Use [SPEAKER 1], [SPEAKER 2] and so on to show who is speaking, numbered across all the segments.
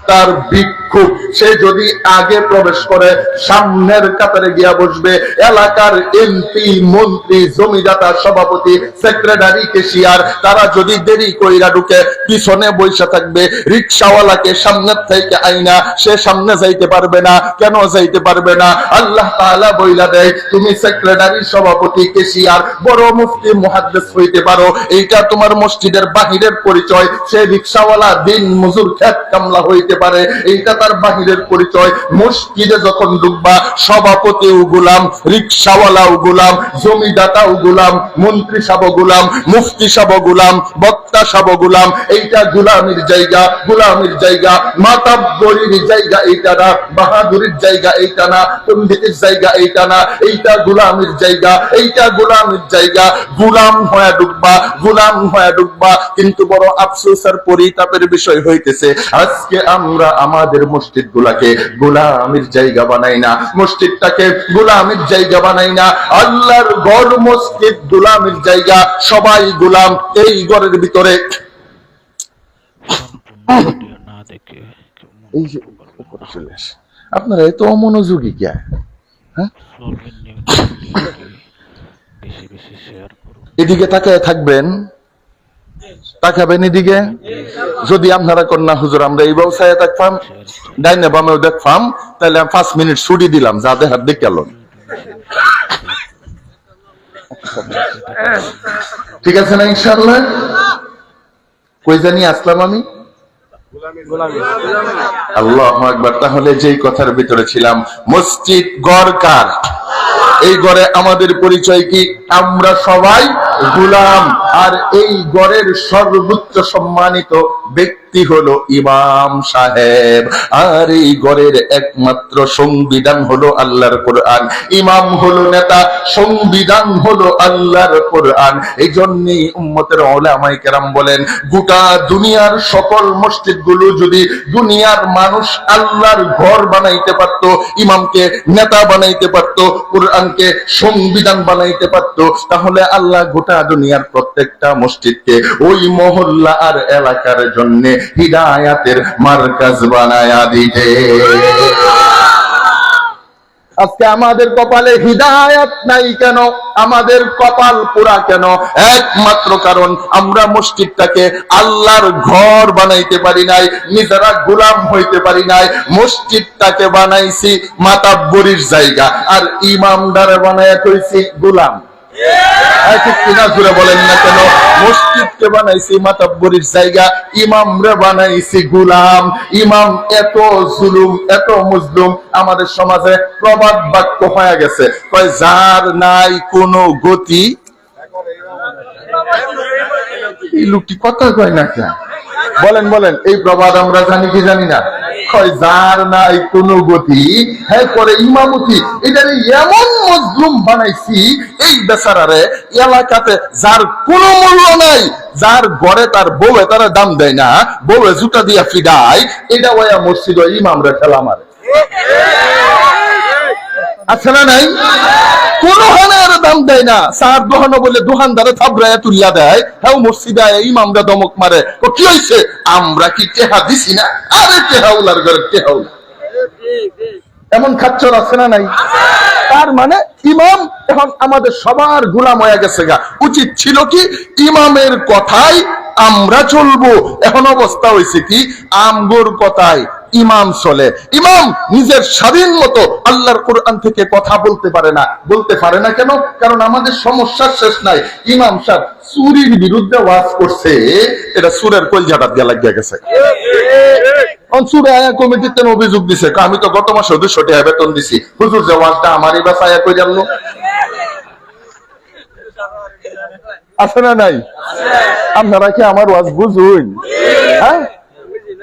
[SPEAKER 1] তার ভিক্ষুক সে যদি আগে প্রবেশ করে সামনের কাতারে গিয়া বসবে, এলাকার এমপি, মন্ত্রী, জমিদাতা, সভাপতি, সেক্রেটারি, ক্যাশিয়ার তারা যদি দেরি কইরা ঢুকে পিছনে বইসা থাকবে। রিকশাওয়ালাকে সামনের থেকে আইনা সে সামনে যাইতে পারবে না। কেন যাইতে পারবে না? আল্লাহ তাআলা বইলা দেয়, তুমি সেক্রেটারি, সভাপতি, ক্যাশিয়ার, বড় মুফতি, মুহাদ্দিস হইতে পারো, এইটা তোমার মসজিদের বাহিরের পরিচয়। সে রিকশাওয়ালা, দিন মজুর, খেত কামলা হইতে পারে, এইটা তার বাহিরের পরিচয়। মসজিদে যখন ঢুকবা সভাপতিও গোলাম, রিকশাওয়ালাও গোলাম, জমিদাতাও গোলাম, মন্ত্রী সাহেব গোলাম, মুফতি সাহেব গোলাম, বক্তা সাহেব গোলাম। এইটা গোলামির জায়গা, গোলামির জায়গা, মাতাব্বরির জায়গা এইটা না, বাহাদুরির জায়গা এইটা না, পণ্ডিতের জায়গা এইটা না, এইটা গোলামির জায়গা, এইটা গোলামির জায়গা। গোলাম হয়ে ঢুকবা, গোলাম হয়ে ঢুকবা। কিন্তু বড় আফসোস আর পরিতাপের বিষয় হইতেছে আজকে আমরা আমাদের মসজিদ গুলাকে গোলামির জায়গা বানাই না, মসজিদটাকে গোলামির জায়গা বানাই না। আল্লাহর ঘর মসজিদ গোলামির জায়গা, সবাই গোলাম। এই ঘরের ভিতরে আপনারা এত অমনোযোগী কে? এদিকে তাকায় থাকবেন, তাকাবেন এদিকে। যদি আপনারা কন্যা হুজুর আমরা এই ব্যবসায় দেখতাম, ডাইনে বামেও দেখতাম, তাহলে 5 মিনিট ছুটি দিলাম, যা দেখার দেখে গেল। ঠিক আছে না? ইনশাআল্লাহ। কই জানি আসলাম আমি? আল্লাহু আকবার। তাহলে যেই কথার ভিতরে ছিলাম, মসজিদ গড় কার? এই ঘরে আমাদের পরিচয় কি? আমরা সবাই গোলাম। আর এই ঘরের সর্বোচ্চ সম্মানিত ব্যক্তি হলো ইমাম সাহেব। আর এই ঘরের একমাত্র সংবিধান হলো আল্লাহর কোরআন। ইমাম হলো নেতা, সংবিধান হলো আল্লাহর কোরআন। এই জন্যই উম্মতের উলামায়ে কেরাম বলেন, গোটা দুনিয়ার সকল মসজিদগুলো যদি দুনিয়ার মানুষ আল্লাহর ঘর বানাইতে পারত, ইমামকে নেতা বানাইতে পারত, কোরআনকে সংবিধান বানাইতে পারত, তাহলে আল্লাহ গোটা দুনিয়ার প্রত্যেকটা মসজিদকে ওই মহল্লা আর এলাকার জন্য হিদায়াতের মার্কাজ বানায়া দিতে। আজকে আমাদের কপালে হিদায়াত নাই কেন? আমাদের কপাল পোড়া কেন? একমাত্র কারণ আমরা মসজিদটাকে আল্লাহর ঘর বানাইতে পারি নাই, নিজেরা গোলাম হইতে পারি নাই। মসজিদটাকে বানাইছি মাতাব্বরির জায়গা, আর ইমামদারে বানাইয়া কইছি গোলাম। বলেন না কেন? মসজিদকে বানাইছি মাতাব্বরির জায়গা, ইমামরে বানাইছি গোলাম। ইমাম এত জুলুম, এত মুজলুম। আমাদের সমাজে প্রবাদ বাক্য হয়ে গেছে, কয় যার নাই কোনো গতি। এই লোকটি কথা কয় না কেন? বলেন বলেন, এই প্রবাদ আমরা জানি কি জানি না? যার নাই কোনো গতি, হ্যাঁ করে ইমামতি। এটারে এমন মজলুম বানাইছি, এই বেচারারে এলাকাতে যার কোনো মূল্য নাই, যার ঘরে তার বউয়ে তারা দাম দেয় না, বউয়ে জুতা দিয়া ফিডায়, এটা ওয়া মসজিদ ইমামরা খেলা মারে। আছে না নাই? কোন হানের দাম দেয় না, সার দোহানো বলে দোকানদারে থাবড়ায় তুলিয়া দেয়, হ্যাঁ মসজিদে ইমামরা দমক মারে। ও কি হয়েছে? আমরা কি টেহা দিছি না? আরে টেহাউলার ঘরে টেহাউলা। এমন খাচ্চর আছে না নাই? তার মানে ইমাম এখন আমাদের সবার গোলাম হয়ে গেছে গা। উচিত ছিল কি ইমামের কথাই আমরা চলবো। এখন অবস্থা হয়েছে কি আমগোর কথাই ইমাম চলে। ইমাম নিজের স্বাধীন মতো আল্লাহর কোরআন থেকে কথা বলতে পারে না। বলতে পারে না কেন? কারণ আমাদের সমস্যার শেষ নাই। ইমাম সাহেব চুরির বিরুদ্ধে ওয়াজ করছে, এটা সুরের কলজাটা দিয়া লাগিয়া গেছে। কমিটিতে অভিযোগ দিছে, আমি তো গত মাসে 200 টাকা বেতন দিছি, হুজুর যে ওয়াজটা আমারই বাসায় কই জানলো। আছে না নাই? আপনারা কি আমার ওয়াজ বুঝুন? হ্যাঁ,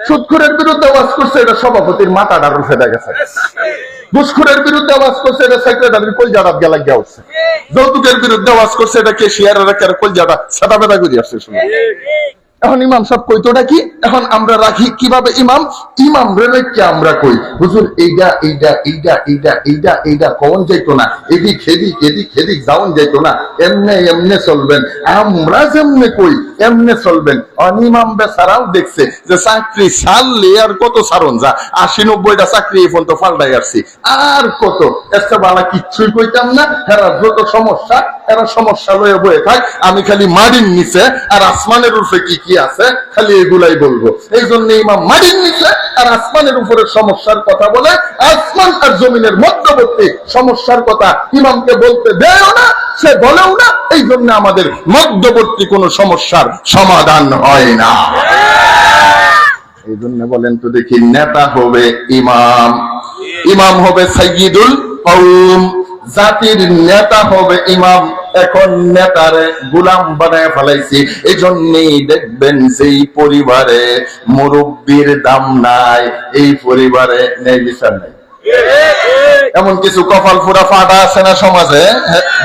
[SPEAKER 1] সুদখোরের বিরুদ্ধে আওয়াজ করছে, এটা সভাপতির মাথাটা ফেটে গেছে। ঘুষখোরের বিরুদ্ধে আওয়াজ করছে, এটা সেক্রেটারির কলজাটা গেলা গিয়া উঠছে। যৌতুকের বিরুদ্ধে আওয়াজ করছে, এটা ক্যাশিয়ারের কলজাটা সাদা বেদা করে আসছে। শুনে এখন ইমাম সাহেব কইতোটা কি, এখন আমরা রাখি কিভাবে ইমাম রেলেকে আমরা কই হুজুর এইটা এইটা এইটা এইটা এইটা এইটা কখন যাইতো না, এদিক এদিক যাওন যাইতো না, এমনে চলবেন, আমরা যেমনে কই এমনে চলবেন। অনিমাম বেচারাও দেখছে যে চাকরি ছাড়লে আর কত সারণ যা 80-90টা চাকরি এখন তো পাল্টাই আসছি, আর কত একটা বালা কিচ্ছুই কইতাম না, এরা যত সমস্যা এরা সমস্যা লয়ে বয়ে থাক, আমি খালি মাটির নিচে আর আসমানের উপরে কি কি আছে খালি এগুলাই বলবো। এই জন্য ইমাম মাটির নিচে আর আসমানের উপরে সমস্যার কথা বলে, আসমান আর জমিনের মধ্যবর্তী সমস্যার কথা ইমামকে বলতে দেয়ও না, সে বলেও না। এই জন্য আমাদের মধ্যবর্তী কোন সমস্যার সমাধান হয় না। এই জন্য বলেন তো দেখি, নেতা হবে ইমাম হবে সাইয়্যিদুল কওম, জাতির নেতা হবে ইমাম। এখন নেতারে গোলাম বানায় ফেলাইছি। এই জন্যই দেখবেন যেই পরিবারে মুরব্বীর দাম নাই, এই পরিবারে ন্যায় বিচার নাই। এমন কিছু কপাল পুরা ফাটা আছে না সমাজে,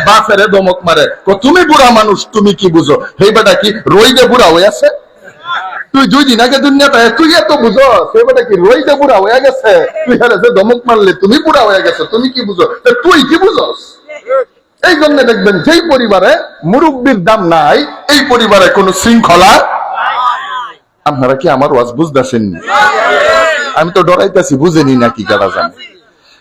[SPEAKER 1] বাপেরে দমক মারে, তুমি বুড়া মানুষ তুমি কি বুঝো, এই বেটা কি রইদে বুড়া হয়ে আছে, তুই 2 দিন আগে দুনিয়াতে তুই এত বুঝো, সেই বেটা কি রইদে বুড়া হয়ে গেছে, তুই হেরে যে দমক মারলে তুমি বুড়া হয়ে গেছে, তুমি কি বুঝো, তুই কি বুঝস। এই জন্য দেখবেন যেই পরিবারে মুরব্বীর দাম নাই, এই পরিবারে কোনো শৃঙ্খলা। আপনারা কি আমার ওয়াজ বুঝতেছেন? আমি তো ডরাইতেছি, বুঝেনি নাকি যারা জানে।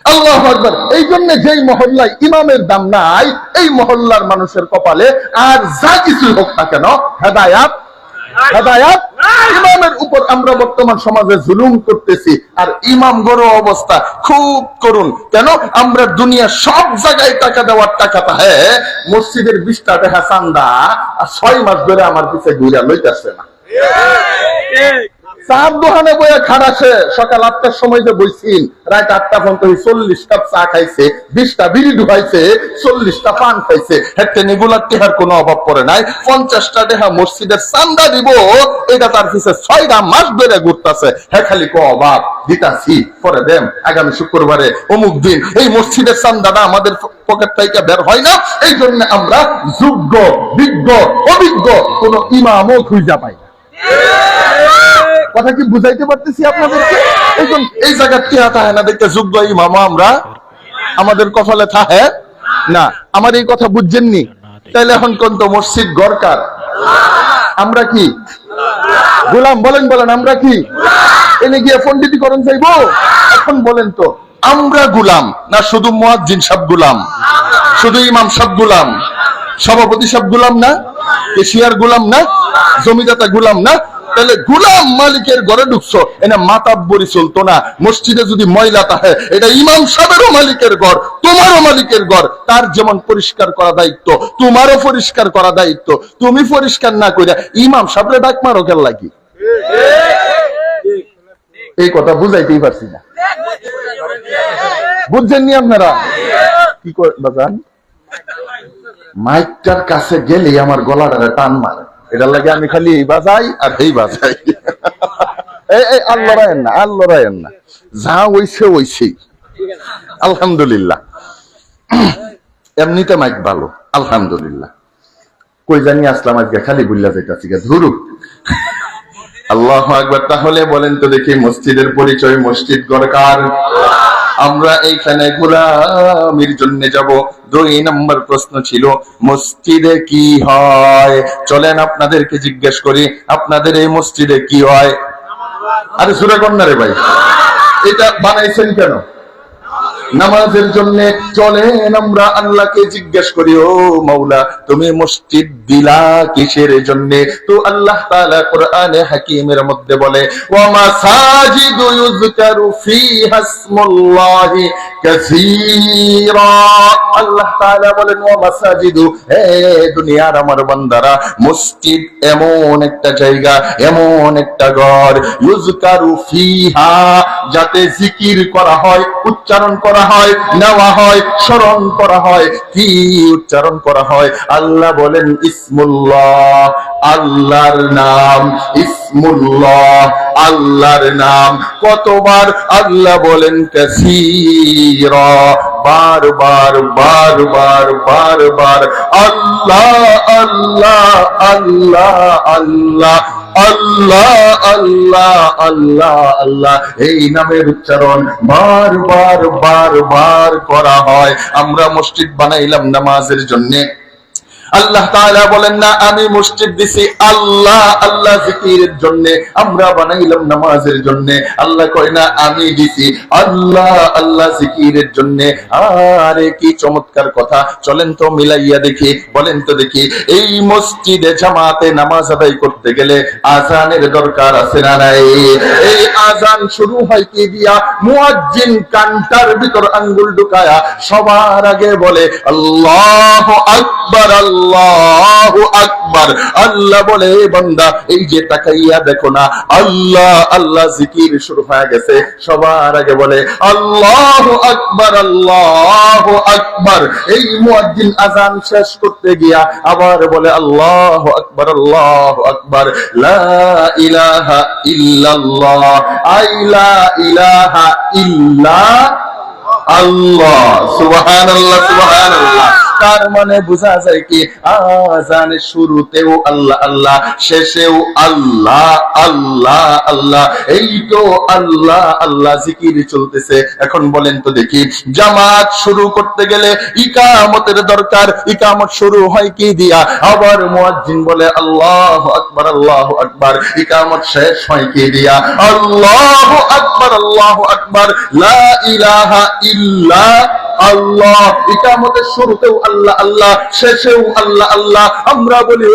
[SPEAKER 1] আল্লাহু আকবার। এই জন্য যেই মহল্লায় ইমামের দাম নাই, এই মহল্লার মানুষের কপালে আর যা কিছু হোক না কেন, হেদায়াত ইমামের উপর আমরা বর্তমান সমাজে জুলুম করতেছি। আর ইমাম গড় অবস্থা খুব করুন। কেন? আমরা দুনিয়া সব জায়গায় টাকা দেওয়ার টাকাটা মসজিদের 20টা টাকা চান্দা আর 6 মাস ধরে আমার পিছে ঘুরা লইতেছে না। চার দোকানে বইয়া খাড়াছে, সকাল 8টার সময় যে বইছিন, রাত 8টা পর্যন্ত 40 কাপ চা খাইছে, 20টা বিড়ি ঢুকাইছে, 40টা পান খাইছে। হেঁটে নিগুলার টেহার কোনো অভাব পড়ে নাই। 50টা টেহা মসজিদের চান্দা দিব, এটা তার পিছে 6টা মাস ধরে ঘুরতেছে। হ্যাঁ, খালি কো অভাব দিতাছি, পরে দেন আগামী শুক্রবারে অমুক দিন। এই মসজিদের চান্দাটা আমাদের পকেট থেকে বের হয় না। এই জন্য আমরা যোগ্য, বিজ্ঞ, অভিজ্ঞ কোন ইমামও খুঁজে পাই না। কথা কি বুঝাইতে পারতেছি আপনাদেরকে? এই জায়গার টেহা থাকে না দেখতে যোগ্য ইমাম আমরা আমাদের কপালে থাকে না। আমার এই কথা বুঝছেননি? তাইলে এখন কোন তো মসজিদ গড়কার, আমরা কি গোলাম? বলেন আমরা কি এনে গিয়ে পণ্ডিতিকরণ চাইবো? এখন বলেন তো, আমরা গোলাম না শুধু মুয়াজ্জিন সাহেব গোলাম, শুধু ইমাম সাহেব গোলাম, সভাপতি সাহেব গোলাম না, কেশিয়ার গোলাম না, জমিদাতা গোলাম না? তাহলে গোলাম মালিকের ঘরে ঢুকছো, এটা মাতাব্বরি চলতো না। মসজিদে যদি ময়লা থাকে, এটা ইমাম সাহেবেরও মালিকের ঘর, তোমারও মালিকের ঘর। তার যেমন পরিষ্কার করা দায়িত্ব, তোমারও পরিষ্কার করা দায়িত্ব। তুমি পরিষ্কার না করে ইমাম সাহেবরে ডাক মারো কেন লাগি? এই কথা বুঝাইতেই পারছি না। বুঝছেননি আপনারা? কি বাজান, মাইকটার কাছে গেলে আমার গলাটারে টান মারে, এটার লাগে আমি খালি এই বাজাই আর এই বাজাই। আল্লাহ রায়েন না, যা হইছে আলহামদুলিল্লাহ। এমনিতে মাইক ভালো আলহামদুলিল্লাহ। কই জানি আসলাম আজকে, খালি বুল্লা যাইতাছি ধরু। আল্লাহু আকবার। তাহলে বলেন তো দেখি, মসজিদের পরিচয়, মসজিদ গড়কার। আমরা এইখানে গোলামির জন্য যাব। 2 নম্বর প্রশ্ন ছিল মসজিদে কি হয়? চলেন আপনাদেরকে জিজ্ঞেস করি, আপনাদের এই মসজিদে কি হয়? আরে সূরা কন্যা রে ভাই, এটা বানাইছেন কেন? নামাজের জন্য। চলেন আমরা আল্লাহকে জিজ্ঞেস করি, ও মাওলা তুমি মসজিদ দিলা কিসের জন্য? তো আল্লাহ তাআলা কোরআনে হাকিমের মধ্যে বলে, ওয়া মাসাজিদু ইউযকারু ফিহা ইসমুল্লাহি কাসীরা। আল্লাহ তাআলা বলেন, ওয়া মাসাজিদু, হে দুনিয়ার আমার বান্দারা, মসজিদ এমন একটা জায়গা, এমন একটা ঘর, ইউযকারু ফিহা, যাতে জিকির করা হয়, উচ্চারণ করা হয়, নেওয়া হয়, স্মরণ করা হয়। কি উচ্চারণ করা হয়? আল্লাহ বলেন ইসমুল্লাহ, আল্লাহর নাম। ইসমুল্লাহ, আল্লাহর নাম। কতবার? আল্লাহ বলেন কাসীরা, বারবার বারবার বারবার। আল্লাহ আল্লাহ আল্লাহ আল্লাহ আল্লাহ আল্লাহ আল্লাহ আল্লাহ এই নামের উচ্চারণ বারবার বারবার করা হয়। আমরা মসজিদ বানাইলাম নামাজের জন্য, আল্লাহ তাআলা বলেন না আমি মসজিদ দিছি আল্লাহ আল্লাহ জিকিরের জন্য, আমরা বানাইলাম নামাজের জন্য। আল্লাহ কয় না আমি দিছি আল্লাহ আল্লাহ জিকিরের জন্য। আরে কি চমৎকার কথা! চলেন তো মিলাইয়া দেখি, বলেন তো দেখি, এই মসজিদে জামাতে নামাজ আদায় করতে গেলে আজানের দরকার আছে না নাই? এই আজান শুরু হয় কি দিয়া? মুয়াজ্জিন কানটার ভিতর আঙ্গুল ঢুকায়া সবার আগে বলে আল্লাহু আকবার আল্লাহু আকবার। আল্লাহ বলে বান্দা এই যে তাকাইয়া দেখো না, আল্লাহ আল্লাহ জিকির শুরু হয়ে গেছে। সবার আগে বলে আল্লাহু আকবার আল্লাহু আকবার। এই মুয়াজ্জিন আযান শেষ করতে গিয়া আবার বলে আল্লাহু আকবার আল্লাহু আকবার, লা ইলাহা ইল্লাল্লাহ, লা ইলাহা ইল্লা আল্লাহ, সুবহানাল্লাহ সুবহানাল্লাহ। তার মানে বোঝা যায় কি আযানের শুরুতেও আল্লাহ আল্লাহ, শেষেও আল্লাহ আল্লাহ আল্লাহ। এই তো আল্লাহ আল্লাহ জিকির চলতেছে। এখন বলেন তো দেখি, জামাত শুরু করতে গেলে ইকামতের দরকার, ইকামত শুরু হয় কি দিয়া? আবার মুয়াজ্জিন বলে আল্লাহু আকবার আল্লাহু আকবার। ইকামত শেষ হয় কি দিয়া? আল্লাহু আকবার আল্লাহু আকবার, লা ইলাহা ইল্লা আল্লাহ। ইকামতের শুরুতেও আল্লাহ আল্লাহ, শেষেও আল্লাহ আল্লাহ। আমরা বলি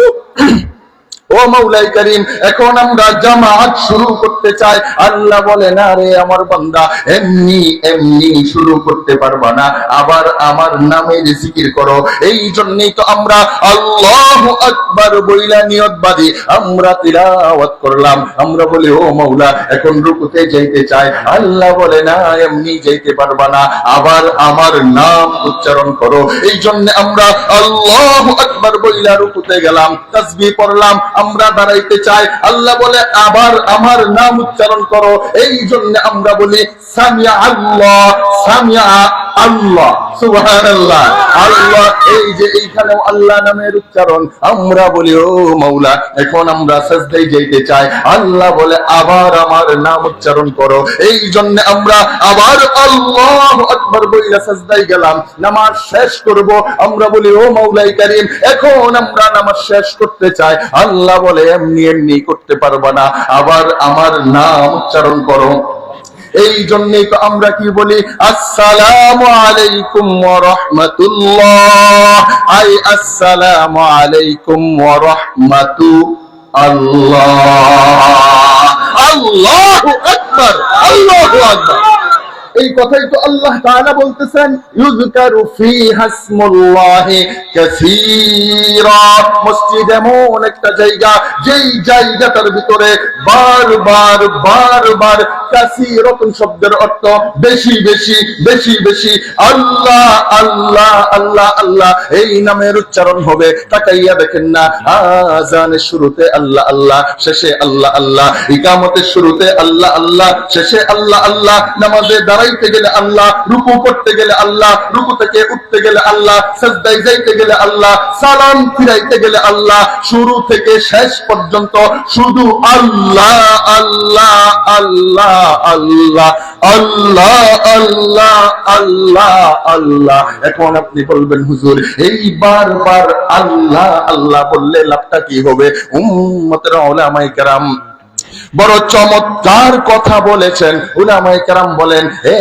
[SPEAKER 1] ও মাওলাই করিম, এখন আমরা জামাত শুরু করতে চাই। আল্লাহ বলে না রে আমার বান্দা, এমনি এমনি শুরু করতে পারবা না, আবার আমার নামের জিকির করো। এই জন্যই তো আমরা আল্লাহু আকবার বইলা নিয়ত বাঁধি, আমরা তিলাওয়াত করলাম। আমরা বলি ও মাওলা এখন রুকুতে যাইতে চাই। আল্লাহ বলে না এমনি যাইতে পারবা না, আবার আমার নাম উচ্চারণ করো। এই জন্য আমরা আল্লাহু আকবার বইলা রুকুতে গেলাম, তাসবিহ পড়লাম, আমরা দাঁড়াইতে চাই। আল্লাহ বলে আবার আমার নাম উচ্চারণ করো। এই জন্য আমরা বলি সামিয়া আল্লাহ সামিয়া আল্লাহ, সুবহানাল্লাহ আল্লাহ। এই যে এইখানেও আল্লাহ নামের উচ্চারণ। আমরা বলি ও মাওলা এখন আমরা সিজদায় যাইতে চাই। আল্লাহ বলে আবার আমার নাম উচ্চারণ করো। এই জন্য আমরা আবার আল্লাহু আকবার বইলা সিজদায় গেলাম, নামাজ শেষ করব। আমরা বলি ও মাওলাই করিম এখন আমরা নামাজ শেষ করতে চাই। আল্লাহ বলে এমনি এমনি করতে পারবা না, আবার আমার নাম উচ্চারণ করো। এই জন্যই তো আমরা কি বলি আসসালামু আলাইকুম ওয়া রাহমাতুল্লাহ, আই আসসালামু আলাইকুম ওয়া রাহমাতুল্লাহ। আল্লাহু আকবার আল্লাহু আকবার। এই কথাই তো আল্লাহ তাআলা বলতেছেন ইউযকারু ফীহা ইসমুল্লাহি কাসীরা। মসজিদ এমন একটা জায়গা যেই জায়গাটার ভিতরে বারবার বারবার কাসীরাতুন শব্দের অর্থ বেশি বেশি বেশি বেশি আল্লাহ আল্লাহ আল্লাহ আল্লাহ এই নামের উচ্চারণ হবে। তাকাইয়া দেখেন না, আযানের শুরুতে আল্লাহ আল্লাহ, শেষে আল্লাহ আল্লাহ। ইকামতের শুরুতে আল্লাহ আল্লাহ, শেষে আল্লাহ আল্লাহ। নামাজে দাঁড়াইতে গেলে আল্লাহ, রুকু করতে গেলে আল্লাহ, রুকু থেকে উঠতে গেলে আল্লাহ, সিজদায় যাইতে গেলে আল্লাহ, সালাম ফিরাইতে গেলে আল্লাহ। শুরু থেকে শেষ পর্যন্ত শুধু আল্লাহ আল্লাহ আল্লাহ আল্লাহ আল্লাহ আল্লাহ আল্লাহ আল্লাহ। এখন আপনি বলবেন হুজুর এই বারবার আল্লাহ আল্লাহ বললে লাভটা কি হবে? উম্মতের উলামায়ে কেরাম বড় চমৎকার কথা বলেছেন। উলামায়ে কেরাম বলেন হে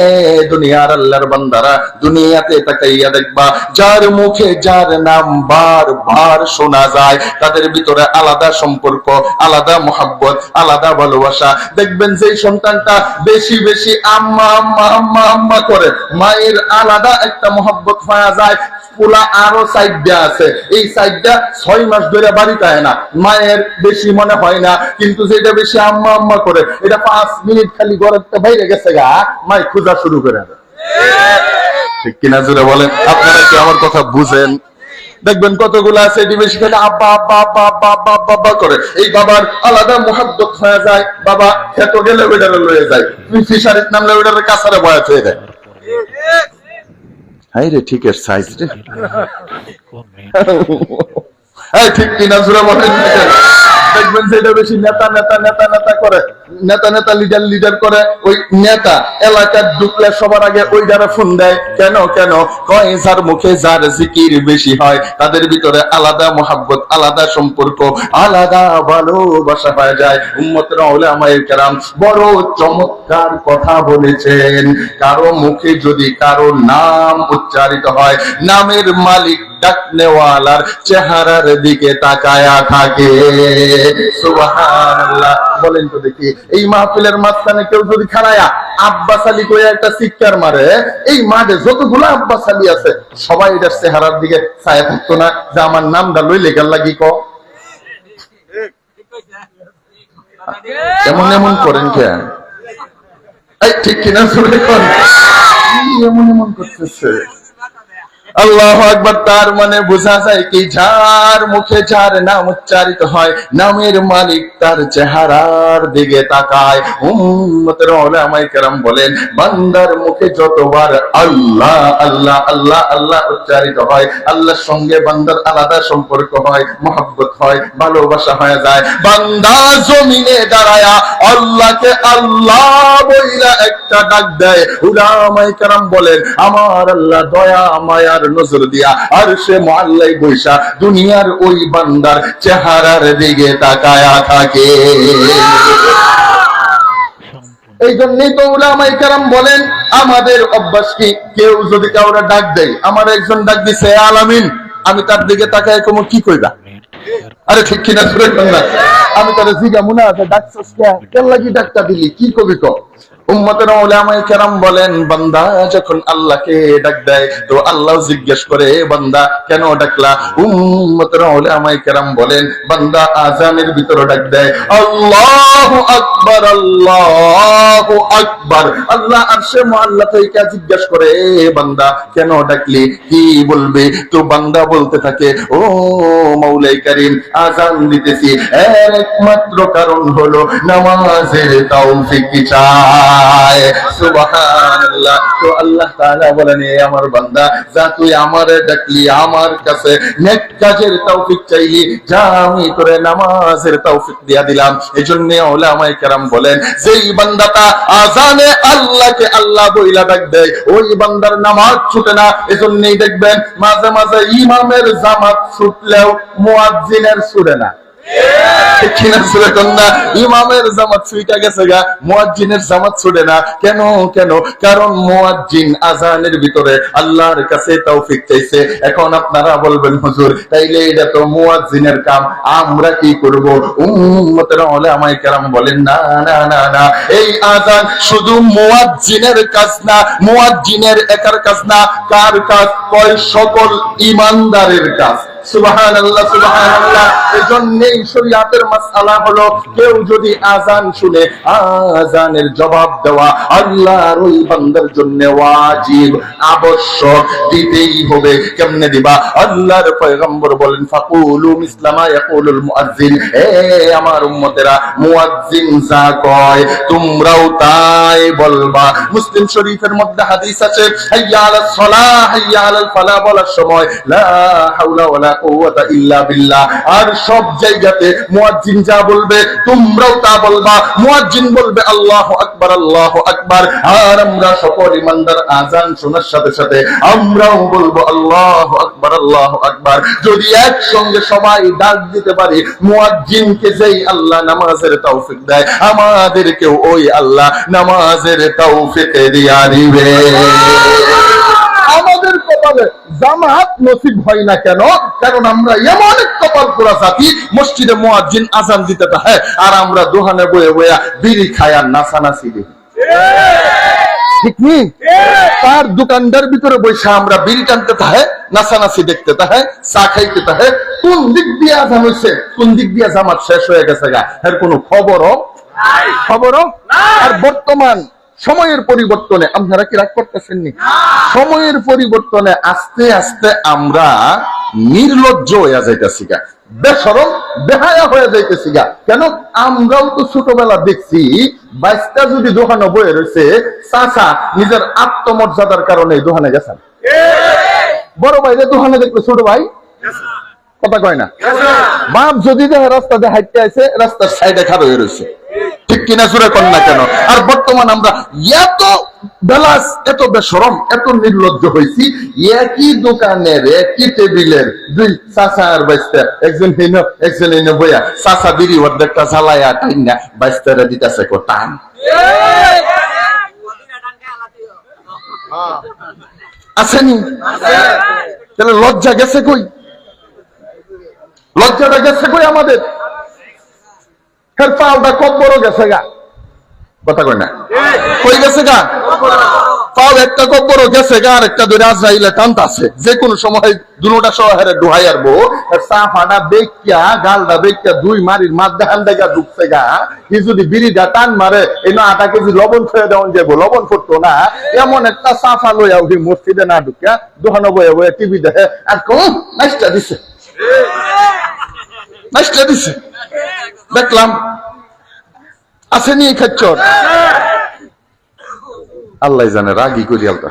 [SPEAKER 1] দুনিয়ার আল্লাহর বান্দারা, দুনিয়াতে তাকাইয়া দেখবা যার মুখে যার নাম বারবার শোনা যায় তাদের ভিতরে আলাদা সম্পর্ক, আলাদা মোহাব্বত, আলাদা ভালোবাসা। দেখবেন যে সন্তানটা বেশি বেশি আম্মা আম্মা আম্মা আম্মা করে, মায়ের আলাদা একটা মোহাব্বত হয়ে যায়। পোলা আরো সাইডটা আছে, এই সাইডটা 6 মাস ধরে বাড়িতে আয় না, মায়ের বেশি মনে হয় না, কিন্তু যেটা বেশি আম্মা আম্মা করে এটা 5 মিনিট খালি ঘরের বাইরে গেছে গা মাই খোঁজা শুরু করে দেয়। ঠিক কিনা জোরে বলেন? আপনারা কি আমার কথা বুঝেন? দেখবেন কতগুলো আছে এটি বেশি খালি আব্বা আব্বা আব্বা আব্বা আব্বা আব্বা আব্বা করে। এই বাবার আলাদা মোহাব্বত হয়ে যায়। বাবা খেতে গেলে ওইটারে লয়ে যায়, ফিশারির নামলে ওইটারে কাছারে বয়াত হয়ে যায়। হাই রে ঠিকের সাইজ রে, ঠিক কিনা জোরে বলেন? দেখবেন যে এটা বেশি নেতা নেতা নেতা নেতা করে, নেতা নেতা লিডার লিডার করে। ওই নেতা এলাকার ঢুকলে সবার আগে ওই যারা ফোন দেয়, কেন কেন কয় যার মুখে যার জিকির বেশি হয় তাদের ভিতরে আলাদা মহাব্বত, আলাদা সম্পর্ক, আলাদা ভালোবাসা হয়ে যায়। উম্মতেরা উলামায়ে কেরাম বড় চমৎকার কথা বলেছেন। কারো মুখে যদি কারো নাম উচ্চারিত হয়, নামের মালিক ডাকনেওয়ালার চেহারার দিকে তাকায়া থাকে। সুবহানাল্লাহ, বলেন তো দেখি, এই মাহফিলের মাঝখানে কেউ যদি খাড়ায়া আব্বাস আলী কইয়া একটা চিৎকার মারে, এই মাঠে যতগুলো আব্বাস আলী আছে সবাই এটার চেহারার দিকে ছায়া থাকতো না যে আমার নামটা লইলে গেল লাগি ক এমন এমন করেন কেন? এই ঠিক কিনা শুনে কোন এমন এমন করতেছে? আল্লাহু আকবার। তার মানে বোঝা যায় কি, যার মুখে যার নাম উচ্চারিত হয়, নামের মালিক তার চেহারার দিকে তাকায়। উম্মতের উলামায়ে কেরাম বলেন, বান্দার মুখে যতবার আল্লাহ আল্লাহ আল্লাহ আল্লাহ উচ্চারিত হয়, আল্লাহর সঙ্গে বান্দার আলাদা সম্পর্ক হয়, মহব্বত হয়, ভালোবাসা হয়ে যায়। বান্দা জমিনে দাঁড়ায়া আল্লাহকে আল্লাহ বইলা একটা ডাক দেয়। উলামায়ে কেরাম বলেন, আমার আল্লাহ দয়া মায়া নজর দিয়া আর সে মুআল্লাই বৈশা দুনিয়ার ওই বান্দার চেহারার দিকে তাকায়া থাকে। এই জন্যই তো উলামায়ে কেরাম বলেন, আমাদের অভ্যাস কি, কেউ যদি কাউরে ডাক দেয়, আমার একজন ডাক দিছে আলামিন, আমি তার দিকে তাকায় কমু কি কইবা? আরে ঠিক কিনা শুনে না? আমি তার জিগা মনে আছে ডাকছস কেন লাগি ডাকটা দিলি, কি কবি ক? উম্মতেরা উলামায়ে কেরাম বলেন, বান্দা যখন আল্লাহকে ডাক দেয় তো আল্লাহ জিজ্ঞেস করে, বান্দা কেন ডাকলা? উম্মতেরা উলামায়ে কেরাম বলেন, বান্দা আযানের ভিতরে ডাক দেয় আল্লাহু আকবার আল্লাহু আকবার। আল্লাহ আরশে মুআল্লা থেকে জিজ্ঞেস করে, বান্দা কেন ডাকলি, কি বলবে? তো বান্দা বলতে থাকে, ও মাওলাই কারীম, আযান দিতেছি এর একমাত্র কারণ হলো নামাজের তৌফিক চাই। সুবহানাল্লাহ। তো আল্লাহ তাআলা বলেন, এ আমার বান্দা, যা তুই আমারে ডাকলি, আমার কাছে নেক কাজের তৌফিক চাইলি, যা আমি তোরে নামাজের তৌফিক দিয়া দিলাম। এজন্য উলামায়ে কেরাম বলেন, যেই বান্দাটা আযানে আল্লাহকে আল্লাহ বইলা ডাক দেয়, ওই বান্দার নামাজ ছুটে না। এজন্যই দেখবেন মাঝে মাঝে ইমামের জামাত ছুটলেও মুয়াজ্জিনের ছুটে না। ইমামের জামাত ছুটে গেছে গা, মুয়াজ্জিনের জামাত ছুটে না। কেন কেন? কারণ মুয়াজ্জিন আযানের ভিতরে আল্লাহর কাছে তৌফিক চাইছে। এখন আপনারা বলবেন, হুজুর তাইলে এটা তো মুয়াজ্জিনের কাম, আমরা কি করব? উম্মতেরা উলামায়ে কেরাম বলেন, না না না না, এই আযান শুধু মুয়াজ্জিনের কাজ না, মুয়াজ্জিনের একার কাজ না। কার কাজ? কয় সকল ঈমানদারের কাজ। সুবহানাল্লাহ সুবহানাল্লাহ। এজন্যই শরীয়তের মাসআলা হলো, কেউ যদি আযান শুনে, আযানের জবাব দেওয়া আল্লাহর ওই বান্দার জন্য ওয়াজিব, আবশ্যক, দিতেই হবে। কেমনে দিবা? আল্লাহর পয়গম্বর বলেন, ফাকুলু মিসলামা ইয়াকুলুল মুয়াজ্জিন, হে আমার উম্মতেরা, মুয়াজ্জিন যা কয় তোমরাও তাই বলবা। মুসলিম শরীফের মধ্যে হাদিস আছে, হাইয়া আলাস সালাহ হাইয়া আলাল ফালাহ বলার সময় লা হাওলা ওয়ালা কুওয়াতা ইল্লা বিল্লাহ। আর সব জায়গাতে মুয়াজ্জিন যা বলবে তোমরাও তা বলবা। মুয়াজ্জিন বলবে আল্লাহু আকবার আল্লাহু আকবার, আর আমরা সকল ঈমানদার আযান শোনার সাথে সাথে আমরাও বলবো আল্লাহু আকবার আল্লাহু আকবার। যদি একসঙ্গে সবাই ডাক দিতে পারি, মুয়াজ্জিনকে যেই আল্লাহ নামাজের তৌফিক দেয়, আমাদেরকেও ওই আল্লাহ নামাজের তৌফিক দিয়া দিবে। আমাদের কপালে জামাত নসিব হয় না কেন? কারণ আমরা এমন এক কপাল পোড়া জাতি, মসজিদে মুয়াজ্জিন আযান দিতে থাকে আর আমরা দোকানে বয়ে বয়ে বিড়ি খায় আর নাচানাচি দেখি। ঠিক নেই? তার দোকানদার ভিতরে বসে আমরা বিড়ি টানতে থাকে, নাচানাচি দেখতে থাকে, চা খাইতে থাকে। কোন দিক দিয়ে আযান হইছে, কোন দিক দিয়ে জামাত শেষ হয়ে গেছে গা, এর কোনো খবরও আর বর্তমান সময়ের পরিবর্তনে আপনারা কি রাগ করতেছেন নি? সময়ের পরিবর্তনে আস্তে আস্তে আমরা নির্লজ্জ হয়ে যাইতেছি গা, বেশরম বেহায়া হয়ে যাইতেছি গা। কেন? আমরাও তো ছোটবেলা দেখছি, বাইশটা যদি দোকানে বয়ে রয়েছে, চাচা নিজের আত্মমর্যাদার কারণে দোকানে গেছেন, বড় ভাইরে দোকানে দেখলে ছোট ভাই কথা কয় না? বাপ যদি দেখে রাস্তাতে হাঁটতে আছে, রাস্তার সাইডে খাড়া হয়ে রয়েছে, ঠিক কিনা জোরে কর না কেন? আর বর্তমান আমরা এত বেলাস, এত বেশরম, এত নির্লজ্জ হয়েছি, একই দোকানের একই টেবিলের দুই চাচা আর বাইস্তা, একজন হইন একজন হইন বইয়া, চাচা বিড়ি অর্ধেকটা জ্বালায়া টাইনা বাইস্তারা দিতেছে কো টান। আসেনি? তাহলে লজ্জা গেছে কই? লজ্জাটা গেছে কই আমাদের? পাওটা কত বড় গেছে গা, কথা কই না? কই গেছে গা? পাও একটা কত বড় গেছে গা, আর একটা ধরে আজরাইলে টানতাছে, যে কোনো সময় দুটা শহরে ডুহাই আরবো। সাফাটা বেকিয়া গালটা বেকিয়া দুই মারির মাঝখান থেকে ঢুকছে গা, কি যদি বিড়িটা টান মারে এই 8 কেজি লবণ ছুঁয়ে দেওয়া যাবো, লবণ করতো না, এমন একটা সাফা লইয়া উঠি মসজিদে না ঢুকিয়া দোকানে বয়ে বয়ে টিভি দেখে আর কোন নাইসটা দিছে, নাইসটা দিছে দেখলাম। আসেনি এই খেচ্চর? আল্লাহ জানে রাগি করি আলতা।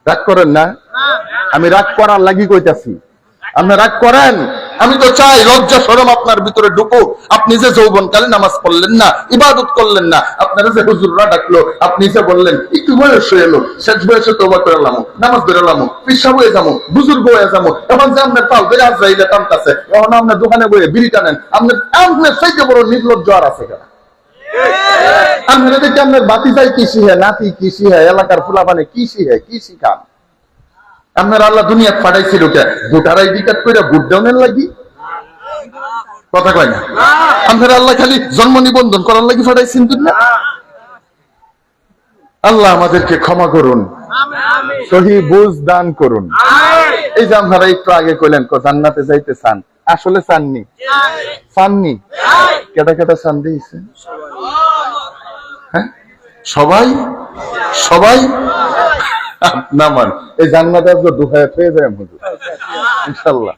[SPEAKER 1] রাগ করেন না, আমি রাগ করার লাগি কইতাছি, আপনি রাগ করেন। আমি তো চাই লজ্জা শরম আপনার ভিতরে ঢুকুক। আপনি যে যৌবনকালে নামাজ পড়লেন না, ইবাদত করলেন না, আপনারা যে হুজুররা ডাকলো, আপনি যে বললেন একটু বয়স হয়ে এলো, শেষ বয়সে তওবা করে লামো, নামাজ ধরে লামো, পিসাব হয়ে যাবো, বুজুর্গ হয়ে যাবো, এখন যে আপনার পাও বেড়ে আজরাইলে টানতাছে, এখন আপনার দোকানে বইয়ে বিড়ি টানেন, আপনার চাইতে বড় নির্লজ্জ আর আছে কেন? আপনারা দেখি আপনার বাতি যাই কি শিখে, নাতি কি শিখে, এলাকার ফুলাপানে কি শিখে, কি শিখান? আপনার আল্লাহ দুনিয়া পাঠাইছিল কে? ভোটার আইডি কার্ড করে ভোট দেওয়ার লাগি? কথা কয় না? আপনার আল্লাহ খালি জন্ম নিবন্ধন করার লাগি পাঠাইছেন দুনিয়া? আল্লাহ আমাদেরকে ক্ষমা করুন, সহি বুঝ দান করুন। এই যে আপনারা একটু আগে কইলেন জান্নাতে যাইতে চান, আসলে চাননি? চাননি? কেটা কেটা চান দিয়েছে? হ্যাঁ, সবাই সবাই নামান এই জান্নাতে দুহায় পেয়ে যায় হুজুর ইনশাআল্লাহ।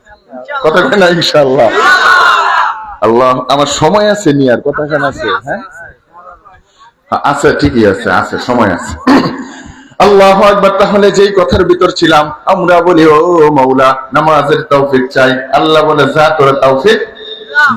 [SPEAKER 1] কথা কয় না ইনশাআল্লাহ? আল্লাহ, আমার সময় আছে নি আর কথা কেন আছে? হ্যাঁ আছে, ঠিকই আছে, আছে, সময় আছে। আল্লাহু আকবার। তাহলে যেই কথার ভিতর ছিলাম, আমরা বলি ও মাওলা নামাজের তৌফিক চাই, আল্লাহ বলে যা তোর তৌফিক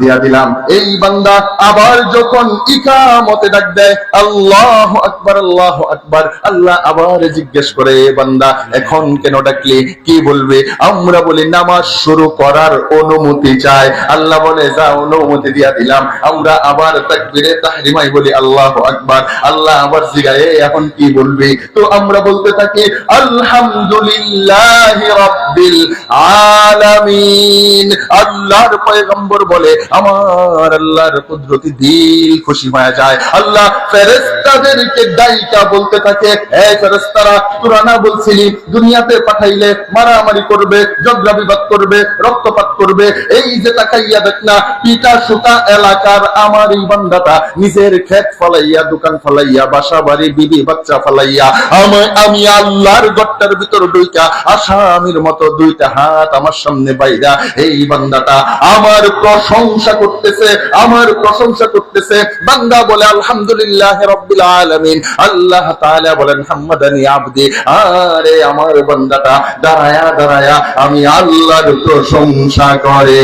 [SPEAKER 1] দিয়া দিলাম। এই বান্দা আবার যখন ইকামতে ডাক দেয় আল্লাহু আকবার আল্লাহু আকবার, আল্লাহ আবার জিজ্ঞেস করে বান্দা এখন কেন ডাকলি, কি বলবে? আমরা বলি নামাজ শুরু করার অনুমতি চাই, আল্লাহ বলে যা অনুমতি দিয়া দিলাম। আমরা আবার তাকবীরে তাহরিমাই বলি আল্লাহু আকবার, আল্লাহ আবার জিগায়ে এখন কি বলবি? তো আমরা বলতে থাকি আলহামদুলিল্লাহি রাব্বিল আলামিন। আল্লাহর পয়গম্বর বলে আমার আল্লাহর কুদরতি দিল খুশি হয়ে যায়। আল্লাহ ফেরেশতাদেরকে ডাইকা বলতে থাকে, হে ফেরেশতারা, তোরা না বলছিলি দুনিয়াতে পাঠাইলে মারামারি করবে, ঝগড়া বিবাদ করবে, রক্তপাত করবে? এই যে তাকাইয়া দেখ না, পিতা সুতা এলাকার আমার এই বান্দাটা নিজের ক্ষেত ফলাইয়া, দোকান ফলাইয়া, বাসা বাড়ি, বিবি বাচ্চা ফলাইয়া আমি আল্লাহর গট্টার ভিতর ঢুইকা আসামির মতো দুইটা হাত আমার সামনে বাইরা এই বান্দাটা আমার প্রশংসা করতেছে, আমার প্রশংসা করতেছে। বান্দা বলে আলহামদুলিল্লাহ রাব্বিল আলামিন। আল্লাহ তাআলা বলেন হাম্মাদানি আবদি, আরে আমার বান্দাটা দাঁড়ায়া দাঁড়ায়া আমি আল্লাহর প্রশংসা করে।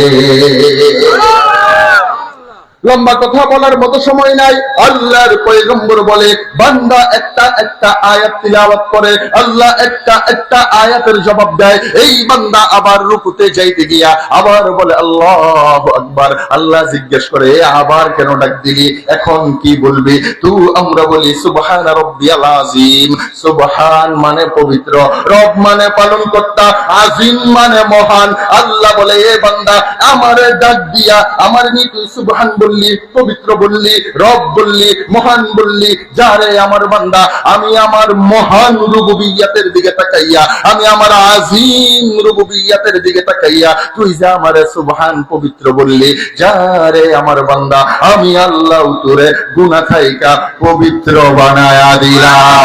[SPEAKER 1] লম্বা কথা বলার মতো সময় নাই। আল্লাহর পয়গম্বর বলে বান্দা একটা একটা আয়াত তিলাওয়াত করে, আল্লাহ একটা একটা আয়াতের জবাব দেয়। এই বান্দা আবার রুকুতে যাইতে গিয়া আবার বলে আল্লাহু আকবার। আল্লাহ জিজ্ঞেস করে আবার কেন ডাক দিলি, এখন কি বলবি? তু আমরা বলি সুবহান রাব্বিয়াল আযীম। সুবহান মানে পবিত্র, রব মানে পালন কর্তা, আযীম মানে মহান। আল্লাহ বলে এ বান্দা আমারে ডাক দিয়া আমার নি তুই সুবহান বললি, পবিত্র বললি, রব বললি, মহান বললি, যারে আমার বান্দা আমি আমার মহান রুবুবিয়্যাতের দিকে তাকাইয়া, আমি আমার আযীম রুবুবিয়্যাতের দিকে তাকাইয়া তুই যা আমারে সুবহান পবিত্র বললি, যারে আমার বান্দা আমি আল্লাহ তোরে গুনাহ থাইকা পবিত্র বানায়া দিলাম।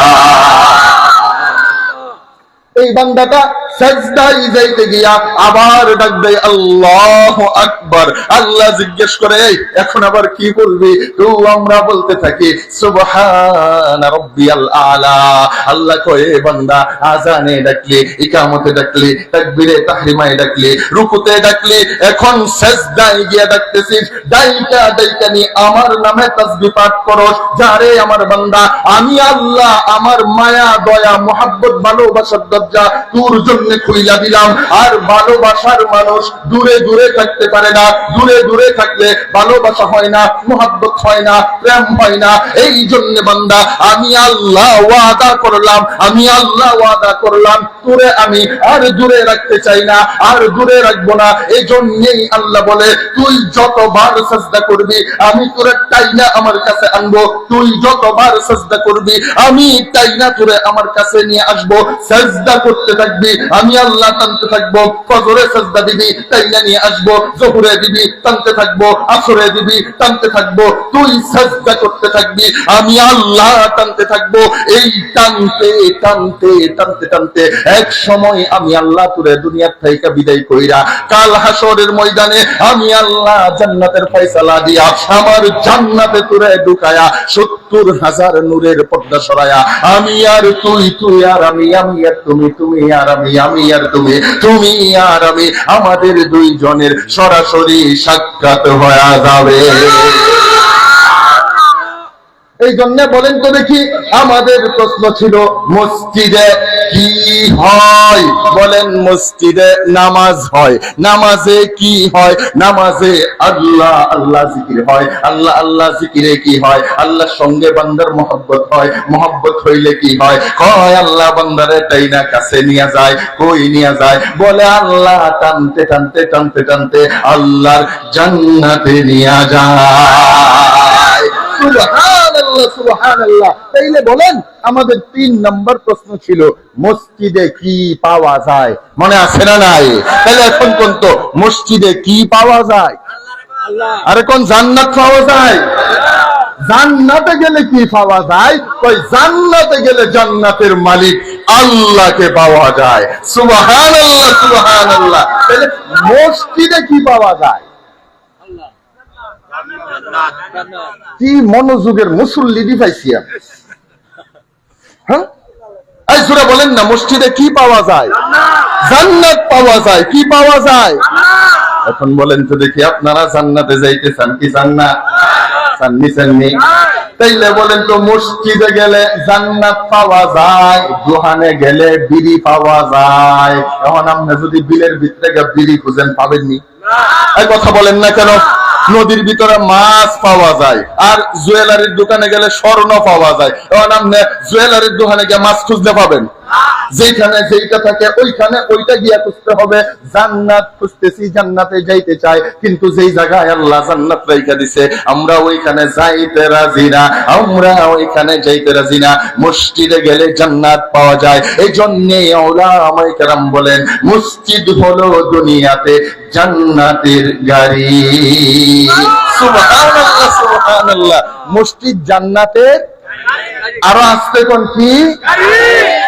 [SPEAKER 1] এই বান্দাটা সাজদায় যাইতে গিয়া আবার ডাক দেয় আল্লাহু আকবার। আল্লাহ জিজ্ঞেস করে এখন আবার কি করবি? তো আমরা বলতে থাকি সুবহানা রাব্বিয়াল আলা। আল্লাহ কয়ে বান্দা আযানে ডাকলি, ইকামতে ডাকলি, তাকবীরে তাহরিমায় ডাকলি, রুকুতে ডাকলি, এখন সাজদায় গিয়া ডাকতেছিস, ডাইকা ডাইকা নি আমার নামে তাসবিহ পাঠ করস। যারে আমার বান্দা আমি আল্লাহ আমার মায়া দয়া মোহাব্বত ভালোবাসার দরজা তোর জন্য খুইলা দিলাম। আর ভালোবাসার মানুষ দূরে দূরে থাকতে পারে না, দূরে দূরে থাকলে ভালোবাসা হয় না, মোহাব্বত হয় না, প্রেম হয় না। এই জন্য বান্দা আমি আল্লাহ ওয়াদা করলাম, আমি আল্লাহ ওয়াদা করলাম তোরে আমি আর দূরে রাখতে চাই না, আর দূরে রাখবো না। এই জন্যই আল্লাহ বলে তুই যতবার সাজদা করবি আমি তোরে টাইনা আমার কাছে আনবো, তুই যতবার সাজদা করবি আমি টাইনা তোরে আমার কাছে নিয়ে আসবো। সাজদা করতে থাকবি, আমি আল্লাহ টানতে থাকবো। ফজরে সাজদা দিবি, টাইনা নিয়ে আসবো। জোহরে দিবি, টানতে থাকবো। আসরে দিবি, টানতে থাকবো। তুই সাজদা করতে থাকবি, আমি আল্লাহ টানতে থাকবো। এই টানতে টানতে টানতে টানতে এক সময় আমি আল্লাহ তোরে দুনিয়ার থেকে বিদায় কইরা কাল হাসরের ময়দানে আমি আল্লাহ জান্নাতের ফয়সালা দিয়া আমার জান্নাতে তোরে ঢুকায়া ৭০,০০০ নূরের পর্দা সরায়া আমি আর তুই, তুই আর আমি, আমি আর তুমি, তুমি আর আমি, আমি আর তুমি, তুমি আর আমি, আমাদের দুইজনের সরাসরি সাক্ষাৎ হয়ে যাবে। এই জন্য বলেন তো দেখি, আমাদের প্রশ্ন ছিল মসজিদে কি হয়? বলেন মসজিদে নামাজ হয়। নামাজে কি হয়? নামাজে আল্লাহ আল্লাহ জিকির হয়। আল্লাহ আল্লাহ জিকিরে কি হয়? আল্লাহর সঙ্গে বান্দার মহব্বত হয়। মহব্বত হইলে কি হয়? কয় আল্লাহ বান্দারে টাইনা কাছে নিয়ে যায়। কই নিয়ে যায়? বলে আল্লাহ টানতে টানতে টানতে টানতে আল্লাহর জান্নাতে নিয়ে যায়। সুবহানাল্লাহ সুবহানাল্লাহ। তাইলে বলেন আমাদের ৩ নম্বর প্রশ্ন ছিল মসজিদে কি পাওয়া যায়? মনে আছে না নাই? তাহলে এখন কোন তো মসজিদে কি পাওয়া যায়? আরে কোন জান্নাত পাওয়া যায়? জান্নাতে গেলে কি পাওয়া যায়? কই জান্নাতে গেলে জান্নাতের মালিক আল্লাহকে পাওয়া যায়। সুবহানাল্লাহ সুবহানাল্লাহ। তাহলে মসজিদে কি পাওয়া যায়? কি মনোযোগের মুসল্লি পাইছি। হ্যাঁ এই সুরা বলেন না মসজিদে কি পাওয়া যায়? জান্নাত পাওয়া যায়। কি পাওয়া যায়? এখন বলেন তো দেখি আপনারা জান্নাতে যাইতে চান কি চান না? চাননি চাননি? তাইলে বলেন তো মসজিদে গেলে জান্নাত পাওয়া যায়, দোকানে গেলে বিড়ি পাওয়া যায়। এখন আপনি যদি বিলের ভিতরে বিড়ি খুঁজেন পাবেননি? এই কথা বলেন না কেন? নদীর ভিতরে মাছ পাওয়া যায়, আর জুয়েলারির দোকানে গেলে স্বর্ণ পাওয়া যায়। এখন আপনি জুয়েলারির দোকানে গিয়ে মাছ খুঁজতে পাবেন? যেখানে যেটা থাকে ওইখানে ওইটা গিয়া খুঁজতে হবে। জান্নাত খুঁজতেছি, জান্নাতে যাইতে চাই, কিন্তু যেই জায়গায় আল্লাহ জান্নাত রাইখা দিছে আমরা ওইখানে যাইতে রাজি না, আমরা ওইখানে যাইতে রাজি না। মসজিদে গেলে জান্নাত পাওয়া যায়। এই জন্যে উলামায়ে কেরাম বলেন মসজিদ হলো দুনিয়াতে জান্নাতের গাড়ি। সুবহানাল্লাহ সুবহানাল্লাহ। মসজিদ জান্নাতের আরো আসতে কোন কি?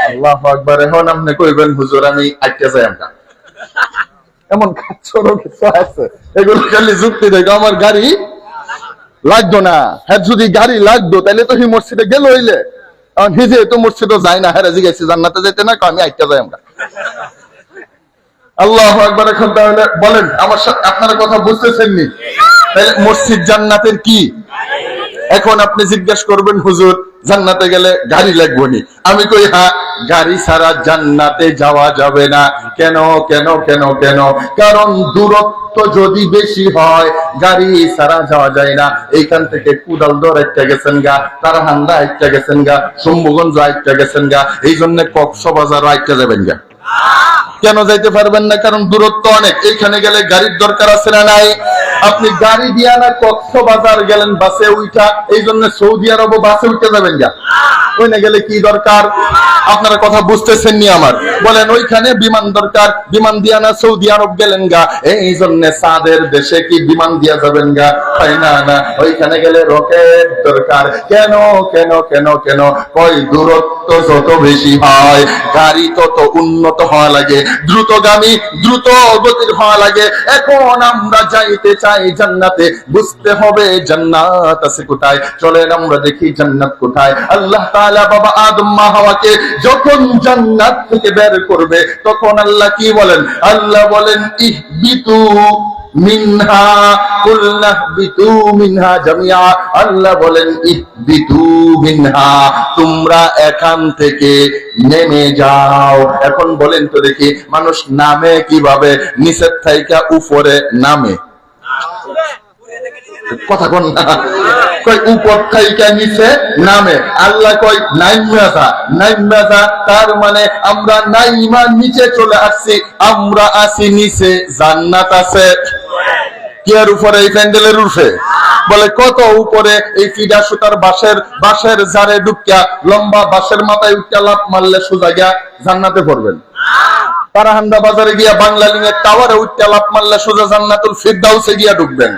[SPEAKER 1] আল্লাহু আকবার। এখন আপনি কইবেন হুজুর আমি আটকে যাই। আমরা এমন কাছরো কিছু আছে এগুলো খালি যুক্তি দেখো আমার গাড়ি লাগতো না। হ্যাঁ যদি গাড়ি লাগতো তাহলে তো এই মসজিদে গেল হইলে। নিজে তো মসজিদে যায় না, হ্যাঁ জিজ্ঞাসা জান্নাতে যেতে না, আমি আটকে যাই। আমরা আল্লাহু আকবার। এখন তাহলে বলেন আমার সাথে আপনারা কথা বুঝতেছেন নি? তাহলে মসজিদ জান্নাতের কি? এখন আপনি জিজ্ঞেস করবেন হুজুর জান্নাতে গেলে গাড়ি লাগবে নি? আমি কই হ্যাঁ, গাড়ি ছাড়া জান্নাতে যাওয়া যাবে না। কেন কেন কেন কেন? কারণ দূরত্ব যদি বেশি হয় গাড়ি ছাড়া যাওয়া যায় না। এইখান থেকে কুদালদর একটা গেছেন গা, তারাহান্দা একটা গেছেন গা, শম্ভুগঞ্জ একটা গেছেন গা, এই জন্য কক্সবাজার একটা যাবেন গা। কেন যাইতে পারবেন না? কারণ দূরত্ব অনেক। এইখানে গেলে গাড়ির দরকার আছে না নাই? আপনি গাড়ি দিয়া না কক্সবাজার গেলেন বাসে উঠা, এই জন্য সৌদি আরব বাসে উঠে যাবেন গা। ওইখানে গেলে কি দরকার? আপনারা কথা বুঝতেছেন নি আমার? বলেন ওইখানে বিমান দরকার, বিমান দিয়া না সৌদি আরব গেলেন গা, এই জন্য সাদের দেশে কি বিমান দিয়া যাবেন গা? তাই না না, ওইখানে গেলে রকেট দরকার। কেন কেন কেন কেন? কয় দূরত্ব দূরত্ব যত বেশি হয়, গাড়ি তত উন্নত হওয়া লাগে, দ্রুতগামী দ্রুত গতির হওয়া লাগে। এখন আমরা যাইতে চাই জান্নাতে, বুঝতে হবে জান্নাত আছে কোথায়। চলেন আমরা দেখি জান্নাত কোথায়। আল্লাহ তাআলা বাবা আদম মা হাওয়াকে যখন জান্নাত থেকে বের করবে, তখন আল্লাহ কি বলেন? আল্লাহ বলেন ইহবিতু মিনহা কুলনা বিতু মিনহা জামিয়া। আল্লাহ বলেন ইহবিতু মিনহা, তোমরা এখান থেকে নেমে যাও। এখন বলেন তো দেখি, মানুষ নামে কিভাবে? নিচের থেকে উপরে নামে। কথা কোন না, কই উপর থেকে নিচে নামে। আল্লাহ কই নাইমা, তার মানে আমরা নাইমা নিচে চলে আসছি, আমরা আছি নিচে, জান্নাত আছে কি আর উপরে? এই প্যান্ডেলের উঠে বলে কত উপরে, এই ফিডা সুতার বাঁশের জারে ডুবকিয়া লম্বা বাঁশের মাথায় উঠে লাফ মারলে সোজা গিয়া জান্নাতে পড়বেন। পারাহান্দা বাজারে গিয়া বাংলালিং এর টাওয়ারে উঠতে লাফ মারলে সোজা জান্নাতুল ফিরদাউসে গিয়া ঢুকবেন।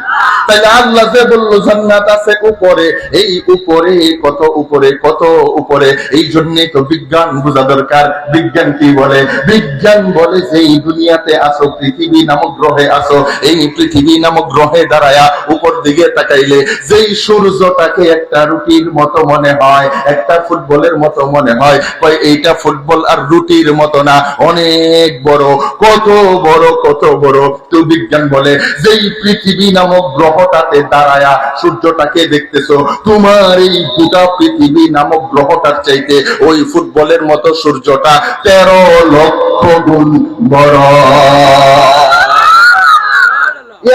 [SPEAKER 1] তাইলে আল্লাহ যে বলল জান্নাত আছে উপরে, এই উপরে কত উপরে, কত উপরে। এই জন্যই তো বিজ্ঞান বোঝা দরকার। বিজ্ঞান কি বলে? বিজ্ঞান বলে যে এই দুনিয়াতে আসো, পৃথিবী নামক গ্রহে আসো, এই পৃথিবী নামক গ্রহে দাঁড়ায়া উপর দিকে তাকাইলে যেই সূর্যটাকে একটা রুটির মতো মনে হয়, একটা ফুটবলের মতো মনে হয়, কয় এইটা ফুটবল আর রুটির মতো না, অনেক বড়, কত বড়, কত বড়। তো বিজ্ঞান বলে যেই পৃথিবী নামক গ্রহটাতে দাঁড়ায়া সূর্যটাকে দেখতেছো, তোমার এই গোটা পৃথিবী নামক গ্রহটার চাইতে ওই ফুটবলের মতো সূর্যটা 13 লক্ষ গুণ বড়।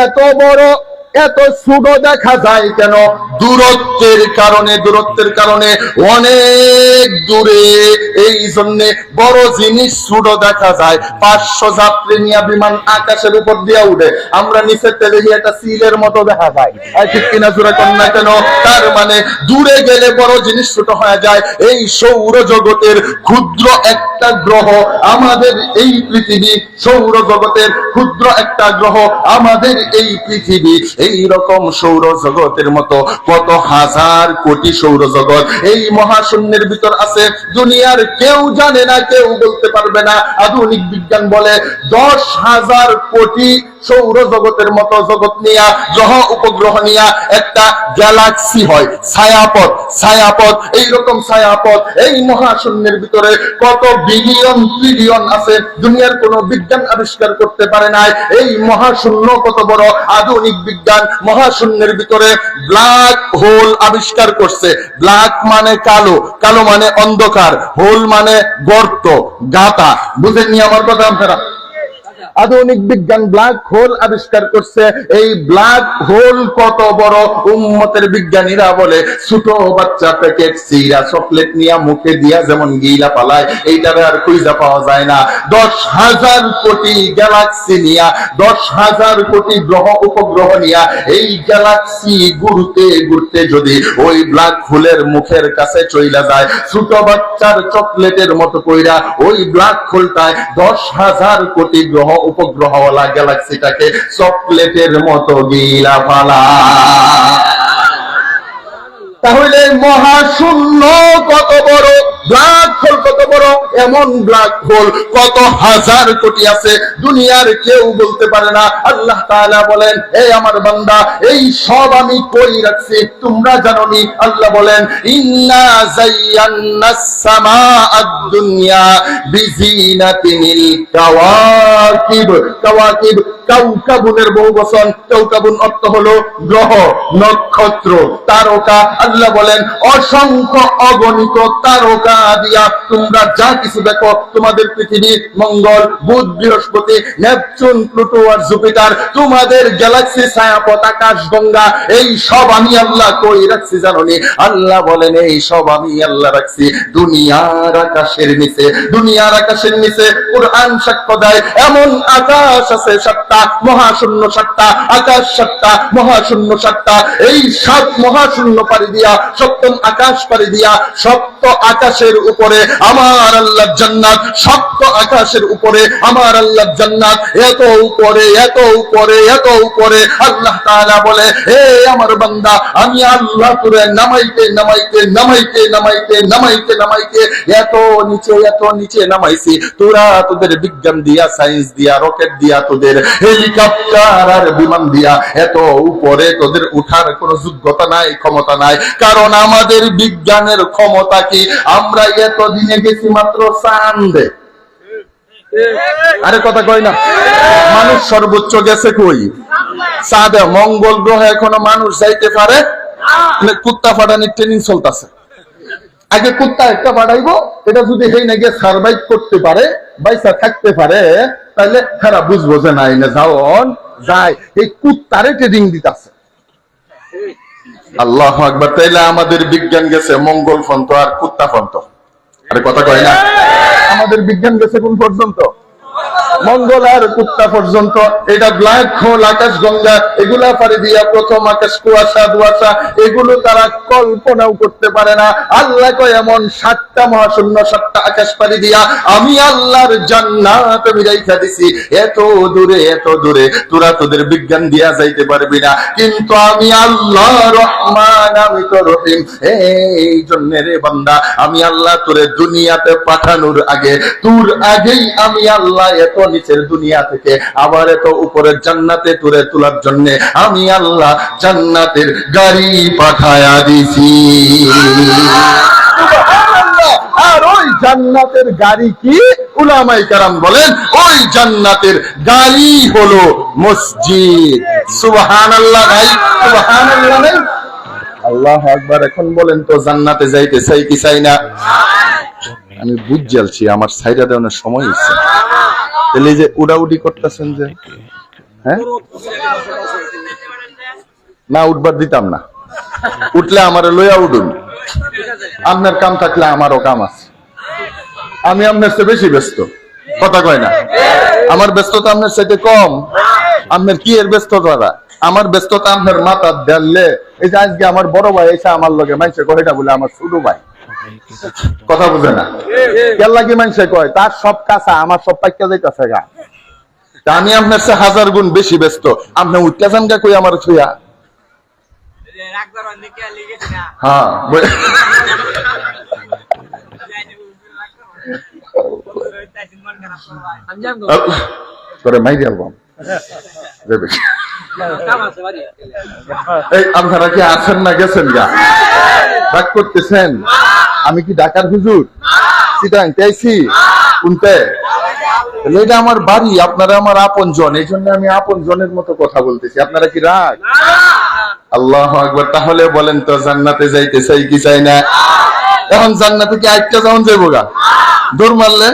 [SPEAKER 1] এত বড়, এত ছোট দেখা যায় কেন? দূরত্বের কারণে অনেক দূরে, এই জন্য বড় জিনিস ছোট দেখা যায়। 500 যাত্রী নিয়ে বিমান আকাশের উপর দিয়ে উঠে, আমরা নিচের তেলে একটা সিলের মতো দেখা যায়। ঠিক কিনা জোরে কোন না কেন? তার মানে দূরে গেলে বড় জিনিস ছোট হয়ে যায়। এই সৌর জগতের ক্ষুদ্র একটা গ্রহ আমাদের এই পৃথিবী, সৌর জগতের ক্ষুদ্র একটা গ্রহ আমাদের এই পৃথিবী। এই রকম সৌর জগতের মতো কত হাজার কোটি সৌরজগৎ এই মহাশূন্যের ভিতর আছে। দুনিয়ার কেউ জানে না, কেউ বলতে পারবে না। আধুনিক বিজ্ঞান বলে 10,000 কোটি সৌর জগতের মতো জগৎ নিয়া, গ্রহ উপগ্রহ নিয়া একটা গ্যালাক্সি হয়, ছায়াপথ। এইরকম ছায়াপথ এই মহাশূন্যের ভিতরে কত বিলিয়ন ট্রিলিয়ন আছে, দুনিয়ার কোন বিজ্ঞান আবিষ্কার করতে পারে নাই। এই মহাশূন্য কত বড়! আধুনিক বিজ্ঞান মহাশূন্যের ভিতরে ব্ল্যাক হোল আবিষ্কার করছে। ব্ল্যাক মানে কালো, কালো মানে অন্ধকার, হোল মানে গর্ত, গাতা। বুঝেননি আমার কথা আপনারা? আধুনিক বিজ্ঞান ব্ল্যাক হোল আবিষ্কার করছে। এই ব্ল্যাক হোল কত বড়! উম্মতের বিজ্ঞানীরা বলে ছোট বাচ্চা প্যাকেট সিরা চকলেট নিয়ে মুখে দিয়া যেমন গিলা পালায়, এইটারে আর খুঁজা পাওয়া যায় না। 10,000 কোটি গ্যালাক্সি নিয়া, 10,000 কোটি গ্রহ উপগ্রহ নিয়া এই গ্যালাক্সি ঘুরতে ঘুরতে যদি ওই ব্ল্যাক হোলের মুখের কাছে চইলা যায়, ছোট বাচ্চার চকলেটের মতো কইরা ওই ব্ল্যাক হোলটায় 10,000 কোটি গ্রহ উপগ্রহওয়ালা গ্যালাক্সিটাকে চকলেটের মতো গিলা ফালা। তাহলে মহাশূন্য কত বড়, ব্ল্যাক হোল কত বড়! এমন ব্ল্যাক হোল কত হাজার কোটি আছে, দুনিয়ার কেউ বলতে পারে না। আল্লাহ তাআলা বলেন, এই আমার বান্দা, এই সব আমি কই রাখছি, তোমরা জানো নি? আল্লাহ বলেন, ইন্না যায়্যানাস সামাআদ দুনিয়া বিজিনাতিল কাওয়াকিব। কাওয়াকিব কাউকাবুনের বহু বচন। কাউকাবুন অর্থ হলো গ্রহ, নক্ষত্র, তারকা। আল্লাহ বলেন অসংখ্য অগণিত তারকা দিয়া তোমরা যা কিছু দেখো, তোমাদের পৃথিবী, মঙ্গল, বুধ, বৃহস্পতি, নেপচুন, প্লুটো আর জুপিটার, তোমাদের গ্যালাক্সি, ছায়াপথ, আকাশ গঙ্গা, এই সব আমি আল্লাহ কই রাখছি জানো নি? আল্লাহ বলেন এই সব আমি আল্লাহ রাখছি দুনিয়ার আকাশের নিচে। দুনিয়ার আকাশের নিচে কোরআন সাক্ষ্য দেয় এমন আকাশ আছে 7টা সাতটা, মহাশূন্য সাতটা, আকাশ সাতটা, মহাশূন্য সাতটা, এই 7 মহাশূন্য পাড়ি দিয়া, সপ্তম আকাশ পাড়ি দিয়া, সপ্ত আকাশের উপরে আমার আল্লাহর জান্নাত, সপ্ত আকাশের উপরে আমার আল্লাহর জান্নাত, এত উপরে, এত উপরে, এত উপরে। আল্লাহ তাআলা বলে, হে আমার বান্দা, আমি আল্লাহ তোরে নামাইতে নামাইতে নামাইতে নামাইতে নামাইতে নামাইতে এত নিচে নামাইছি, তোরা তোদের বিজ্ঞান দিয়া, সায়েন্স দিয়া, রকেট দিয়া, তোদের হেলিকপ্টার আর বিমান দিয়া এত উপরে তোদের উঠার কোনো যোগ্যতা নাই, ক্ষমতা নাই। কারণ আমাদের বিজ্ঞানের ক্ষমতা কি, আমরা এতদিনে গেছি মাত্র চাঁদে। আরে কথা কই না, মানুষ সর্বোচ্চ গেছে কই? চাঁদে। মঙ্গল গ্রহে এখনো মানুষ যাইতে পারে, কুত্তা ফাটানির ট্রেনিং চলতেছে। আগে কুত্তা একটা ফাটাইবো, এটা যদি হেই না গিয়ে সার্ভাইভ করতে পারে, বাইসা থাকতে পারে, তাহলে খারাপ বুঝবো যে নাই না যাওন যায়, এই কুত্তারে ট্রেনিং দিতেছে। আল্লাহু আকবার। তাইলে আমাদের বিজ্ঞান গেছে মঙ্গল পর্যন্ত আর কুত্তা পর্যন্ত। আরে কথা কয় না, আমাদের বিজ্ঞান গেছে কোন পর্যন্ত? মঙ্গল আর কুত্তা পর্যন্ত। এটা ব্ল্যাক হোল, আকাশ গঙ্গা, এগুলা পাড়ি দিয়া প্রথম আকাশ, কুয়াশা দুয়াশা, এগুলো তারা কল্পনাও করতে পারে না। আল্লাহ কয় এমন 7টা মহাশূন্য, 7টা আকাশ পাড়ি দিয়া আমি আল্লাহর জান্নাত আমি রাইখা দিছি এত দূরে, এত দূরে, তোরা তোদের বিজ্ঞান দিয়া যাইতে পারবি না। কিন্তু আমি আল্লাহ রহমান, আমি তো রহিম। এই জন্য রে বান্দা, আমি আল্লাহ তোরে দুনিয়াতে পাঠানোর আগে, তোর আগেই আমি আল্লাহ এত নিচের দুনিয়া থেকে আবার এত উপরের জান্নাতে তোরে তোলার জন্য আমি আল্লাহ জান্নাতের গাড়ি পাঠায়া দিছি। আর ওই জান্নাতের গাড়ি কি? উলামায়ে কেরাম বলেন ওই জান্নাতের গাড়ি হলো মসজিদ। সুবহানাল্লাহ ভাই, সুবহানাল্লাহ ভাই, আল্লাহু আকবার। এখন বলেন তো জান্নাতে যাইতে চাই কি চাই না? আমি বুঝছি আমার সাইডা দেওয়ার সময় হচ্ছে, তাহলে যে উড়াউড়ি করতেছেন যে, হ্যাঁ না উঠবার দিতাম না, উঠলে আমার লইয়া উঠুন। আপনার কাম থাকলে আমারও কাম আছে, আমি আপনার চেয়ে বেশি ব্যস্ত। কথা কয় না, আমার ব্যস্ততা আপনার চাইতে কম। আপনার কি এর ব্যস্ততা? আমার ব্যস্ততা আপনার মাথা দেড়লে, এই যে আজকে আমার বড় ভাই এসে আমার লগে মাইসে কয়টা বলে আমার ছোট ভাই, কথা বুঝে না, কেন লাগি মানুষে কয় তার সব কাঁচা, আমার সব পাইকা যাইতেছে গা। আমি আপনার চেয়ে 1000 গুণ বেশি ব্যস্ত। আপনি উঠতে যান গা কই আমার ছুঁয়া? হ্যাঁ করে মাই দিয়ে আপনারা কি আছেন না গেছেন গা? রাগ করতেছেন? আমি কি ঢাকার হুজুর? সিটাং চাইছি শুনতে? এটা আমার বাড়ি, আপনারা আমার আপন জন, এই জন্য আমি আপন জনের মতো কথা বলতেছি। আপনারা কি রাগ? আল্লাহু আকবার। তাহলে বলেন তো জান্নাতে যাইতে চাই কি চাই না? এখন জান্নাতে কি আইটা যাওন যাইবো গা? দৌড় মারলে,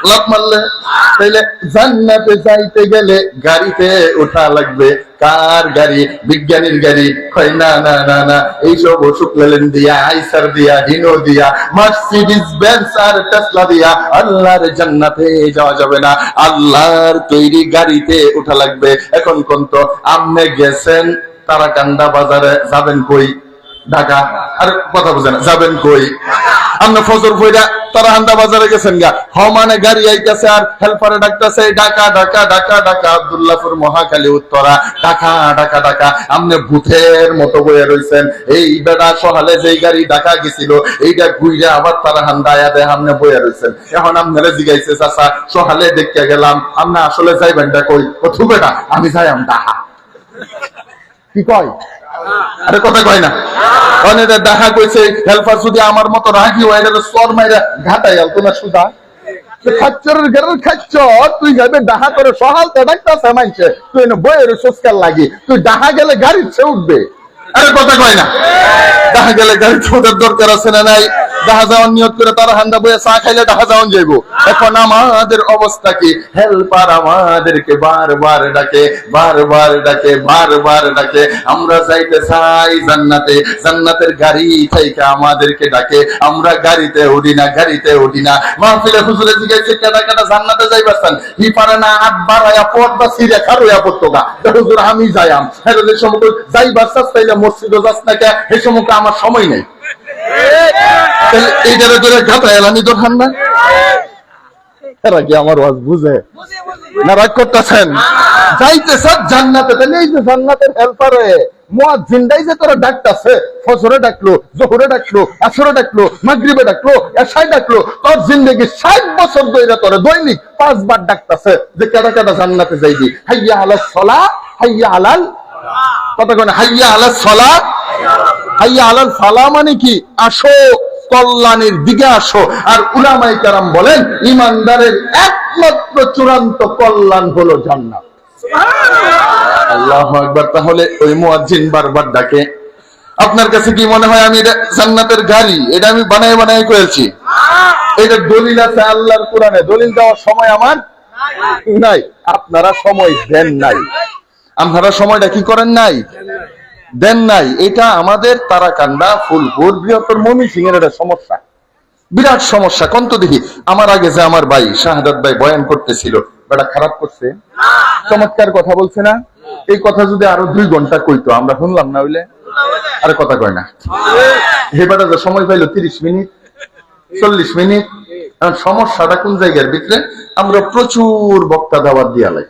[SPEAKER 1] লাফ মারলে? তাইলে জান্নাতে যাইতে গেলে গাড়িতে ওঠা লাগবে। কার গাড়ি? বিজ্ঞানীর গাড়ি। কয় না না না না, এইসব অসুখ লেলেন দিয়া, আইসার দিয়া, হিনো দিয়া, মার্সিডিজ বেঞ্জ আর টেসলা দিয়া আল্লাহর জান্নাতে যাওয়া যাবে না। আল্লাহর তৈরি গাড়িতে ওঠা লাগবে। এখন কোন তো আপনি গেছেন তারাকান্দা বাজারে, যাবেন কই? ঢাকা। আর কথা বুঝেন, যাবেন কই? আপনি ফজর পয়রা তারাকান্দা বাজারে গেছেন গা, মানে গাড়ি আইতেছে আর হেল্পারে ডাকতেছে ঢাকা ঢাকা ঢাকা ঢাকা, আব্দুল্লাহপুর, মহাখালী, উত্তরা, ঢাকা ঢাকা ঢাকা। আপনি ভূতের মতো বয়ে রয়েছেন। এই বেড়া সহালে যেই গাড়ি ঢাকা গেছিল, এইটা ঘুরে আবার তারাকান্দা আয়া দেয় আপনি বয়ে রয়েছেন। এখন আপনারা জিগাইছে চাচা সহালে দেখতে গেলাম, আপনি আসলে যাইবেন না কই? থু বেটা, আমি যাই আম ঢাকা। কি কয়? আরে কথা কয় না, দেখা কইছে হেল্পার যদি আমার মতো রাগি হয় সর মাইরা ঘাটাই আলতো না সুদা। খাচ্চরের ঘরের খাচ্চর, তুই যাবে ডাহা করে সহাল তো ডাকতেছে মানছে, তুই না বইয়ের সংস্কার লাগি, তুই ডাহা গেলে গাড়ির চেয়ে উঠবে। আরে কথা কয় না, ডাহা গেলে গাড়ির ওঠার দরকার আছে না নাই? জাহাজাওয়ান নিয়ত করে তারা হান্দা বইয়ে চা খাইলে জাহাজাওয়ান যাইবো। এখন আমাদের অবস্থা কি? হেল্পার আমাদেরকে বারবার ডাকে, বারবার ডাকে, বারবার ডাকে। আমরা যাইতে চাই জান্নাতে, জান্নাতের গাড়ি থেকে আমাদেরকে ডাকে, আমরা গাড়িতে উঠি না, গাড়িতে উঠি না। মাহফিলে হুজুরে জিজ্ঞাসা কেডা কেডা জান্নাতে যাইবার চান? ই পারে না আট বাড়াইয়া পথ বা সিরে খারুয়া পড়তো গা, হুজুর আমি যাইয়াম। হ্যাঁ সময় যাইবার চাস তাইলে মসজিদও যাস না কে, এই সময় আমার সময় নেই। এইটারে ধরে ঘাটা এলানি দোকান না, এরা কি আমার ওয়াজ বুঝে না? রাগ করতেছেন? যাইতে চাস জান্নাতে, তাহলে এই যে জান্নাতের হেল্পারে মুয়াজ্জিনটাই যে তোরা ডাকতাছে, ফজরে ডাকলো, জোহরে ডাকলো, আসরে ডাকলো, মাগরিবে ডাকলো, এশায় ডাকলো, তোর জিন্দেগি 60 বছর ধরে তোরে দৈনিক 5 বার ডাকতাছে যে কেডা কেডা জান্নাতে যাইবি। হাইয়া আলাস সালাহ, হাইয়া আলাল, কথা কয় না, হাইয়া আলাস সালাহ, হাইয়া আলাল ফালাহ মানে কি? আসো কল্যাণের দিকে আসো। আর উলামায়ে কেরাম বলেন ঈমানদারের একমাত্র চূড়ান্ত কল্যাণ হলো জান্নাত। আল্লাহু আকবার। তাহলে ওই মুয়াজ্জিন বারবার ডাকে। আপনার কাছে কি মনে হয় আমি এটা জান্নাতের গাড়ি? এটা আমি বানায় বানায় করেছি? এটা দলিল আছে আল্লাহর কোরআনে, দলিল দেওয়ার সময় আমার নাই। আপনারা সময় দেন নাই, আপনারা সময়টা কি করেন নাই, দেন নাই। এটা আমাদের তারাকান্দা, ফুলপুর, বৃহত্তর ময়মনসিংহের একটা সমস্যা, বিরাট সমস্যা। কন্ত দেখি আমার আগে যে আমার ভাই শাহাদাত ভাই বয়ান করতেছিল, বেটা খারাপ করছে, চমৎকার কথা বলছে না? এই কথা যদি আরো 2 ঘন্টা কইতো আমরা শুনলাম না, হইলে আরে কথা কয় না। হে বেটা যে সময় পাইলো 30 মিনিট 40 মিনিট। সমস্যাটা কোন জায়গার ভিতরে? আমরা প্রচুর বক্তা দাওয়াত দিয়া লাই।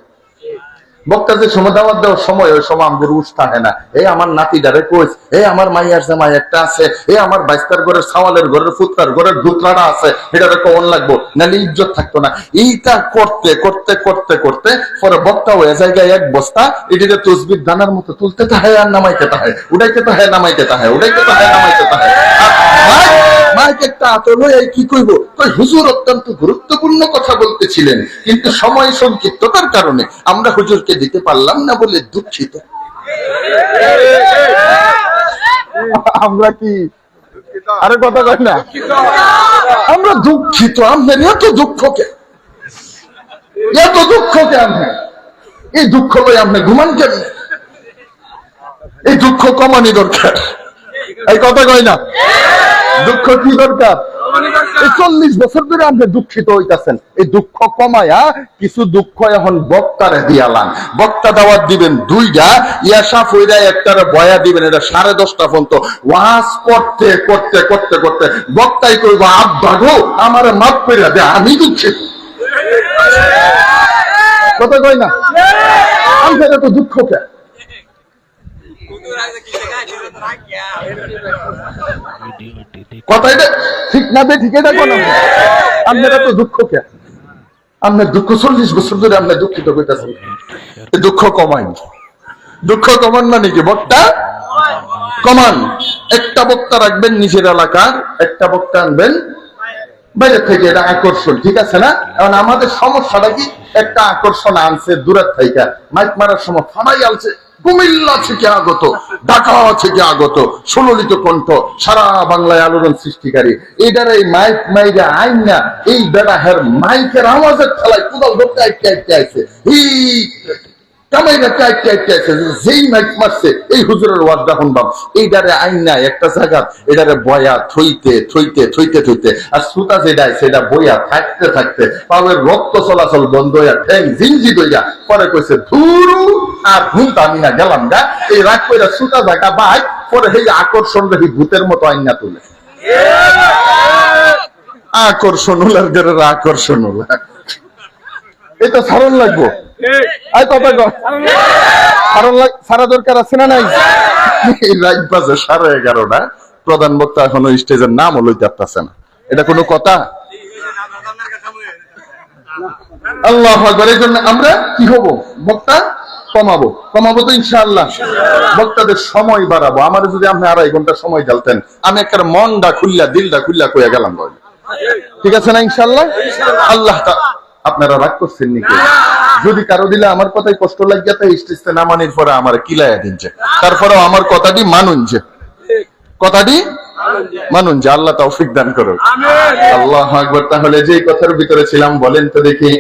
[SPEAKER 1] বক্তা যে সময় দাওয়াত দেওয়ার সময়, ওই সময় আমাদের উৎসাহ হয় না। এই আমার নাতিটারে কইস, এই আমার মাইয়ার জামাই একটা আছে, এই আমার বাইস্তার ঘরের সাওয়ালের ঘরের ফুতরার ঘরের ধুতরাটা আছে, এটারে কমন লাগবো, নাহলে ইজ্জত থাকতো না। এইটা করতে করতে করতে করতে পরে বক্তা হয়ে জায়গায় এক বস্তা এটিতে তসবির দানার মতো তুলতে তাহে আর নামাইতে তাহে, উঠাইতে তাহে নামাইতে তাহে, উঠাইতে তাহে নামাইতে তাহে। মাইক একটা আতল হয়ে কি কইব? কই হুজুর অত্যন্ত গুরুত্বপূর্ণ কথা বলতেছিলেন, কিন্তু সময় সংক্ষিপ্ততার কারণে আমরা হুজুরকে দিতে পারলাম না বলে দুঃখিত। আমরা কি আরে কথা কই না? আমরা দুঃখিত। আপনার এত দুঃখ কে? এত দুঃখ কে? আপনার এই দুঃখ লই আপনি ঘুমান কেমনে? এই দুঃখ কমানি দরকার। এই কথা কই না? দুঃখ কি দরকার? এই 40 বছর ধরে আপনি দুঃখিত হইতাছেন, এই দুঃখ কমায়া কিছু দুঃখ এখন বক্তারে দিয়ালান। বক্তা দাওয়াত দিবেন 2টা, ইয়াশা ফইরা একটারে বয়া দিবেন। এটা 10:30 পর্যন্ত ওয়াজ করতে করতে করতে করতে বক্তাই কইব আব্বা গো আমারে মাফ কইরা দে, আমি দুঃখিত। কথা কই না? আপনার এত দুঃখ কে? কথা এটা ঠিক না বে ঠিক এটা কোন? আপনার এত দুঃখ কে? আপনার দুঃখ 40 বছর ধরে আপনি দুঃখিত কইতাছেন। দুঃখ কমান, দুঃখ কমান মানে কি? বক্তা কমান। একটা বক্তা রাখবেন নিজের এলাকার, একটা বক্তা আনবেন বাইরে থেকে। এটা আকর্ষণ, ঠিক আছে না? এখন আমাদের সমস্যাটা কি? একটা আকর্ষণ আনছে দূরের থেকে, মাইক মারার সময় ফাড়াই আনছে, কুমিল্লা থেকে আগত, ঢাকা থেকে আগত, সুললিত কণ্ঠ, সারা বাংলায় আলোড়ন সৃষ্টিকারী। এইটার এই মাইক মাইরে আইন না, এই বেড়া হের মাইকের আওয়াজের খেলায় কোদাল ধরতে আইতে আইতে আইছে, যেই মাইক মারছে এই হুজুরের ওয়াজ যখন বাপ এইটারে আইন নাই একটা জায়গা, এটারে বয়া থইতে থইতে থইতে থইতে, আর সুতা যেটা সেটা বইয়া থাকতে থাকতে পাওয়ের রক্ত চলাচল বন্ধ হইয়া ঠ্যাং জিঞ্জি দইয়া পরে কইছে ধুরু আর ভূত আমি না গেলাম গা। এই রাগ কইরা সুতা জায়গা বাই পরে সেই আকর্ষণ দেখি ভূতের মতো আইনা তুলে। আকর্ষণ হলার গেরের আকর্ষণ হল, এটা সারণ লাগবো। সারা দরকার আছে না নাই? রাত বাজে 11:30, প্রধান বক্তা এখনো স্টেজের নাম লইতে পারতেছে না। এটা কোনো কথা? আল্লাহু আকবার। এই জন্য আমরা কি হব? বক্তা কমাবো, কমাবো তো ইনশাআল্লাহ। বক্তাদের সময় বাড়াবো। আমার যদি আপনি 2.5 ঘন্টা সময় জ্বালতেন, আমি একটা মনটা খুললা দিলটা খুললা কইয়া গেলাম, ঠিক আছে না ইনশাআল্লাহ? আল্লাহ আপনারা রাগ করছেন নাকি? যদি কারো দিলে আমার কথাই কষ্ট লাগিয়া তাই স্টেজে নামানির পরে আমার কিলাইয়া দিনছে, তারপরেও আমার কথাটি মানুন যে কথাটি মানুন যে, আল্লাহ তৌফিক দান করুন। আল্লাহু আকবার। তাহলে যেই কথার ভিতরে ছিলাম, বলেন তো দেখি,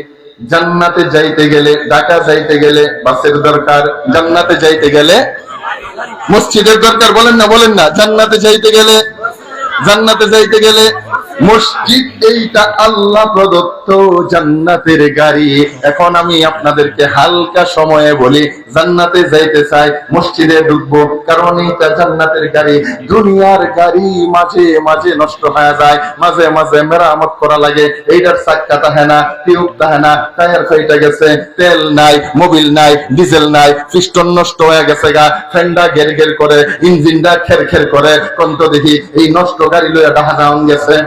[SPEAKER 1] জান্নাতে যাইতে গেলে, ঢাকা যাইতে গেলে বাসের দরকার, জান্নাতে যাইতে গেলে মসজিদের দরকার, বলেন না বলেন না। জান্নাতে যাইতে গেলে, জান্নাতে যাইতে গেলে মসজিদ, এইটা আল্লাহ প্রদত্ত জান্নাতের গাড়ি। এখন আমি আপনাদেরকে হালকা সময়ে বলি, জান্নাতে যাইতে চাই, মসজিদে ঢুকবো, কারণ এইটা জান্নাতের গাড়ি। দুনিয়ার গাড়ি মাঝে মাঝে নষ্ট হয়ে যায়, মাঝে মাঝে মেরামত করা লাগে। এইটার চাক্কা তাহে না, টিউব তাহে না, টায়ার ফাইটা গেছে, তেল নাই, মোবিল নাই, ডিজেল নাই, পিস্টন নষ্ট হয়ে গেছে গা, ফেন্ডা ঘের ঘের করে, ইঞ্জিনটা খের খের করে। কোন তো দেখি এই নষ্ট গাড়ি লইয়া দেখা যাওন গেছে।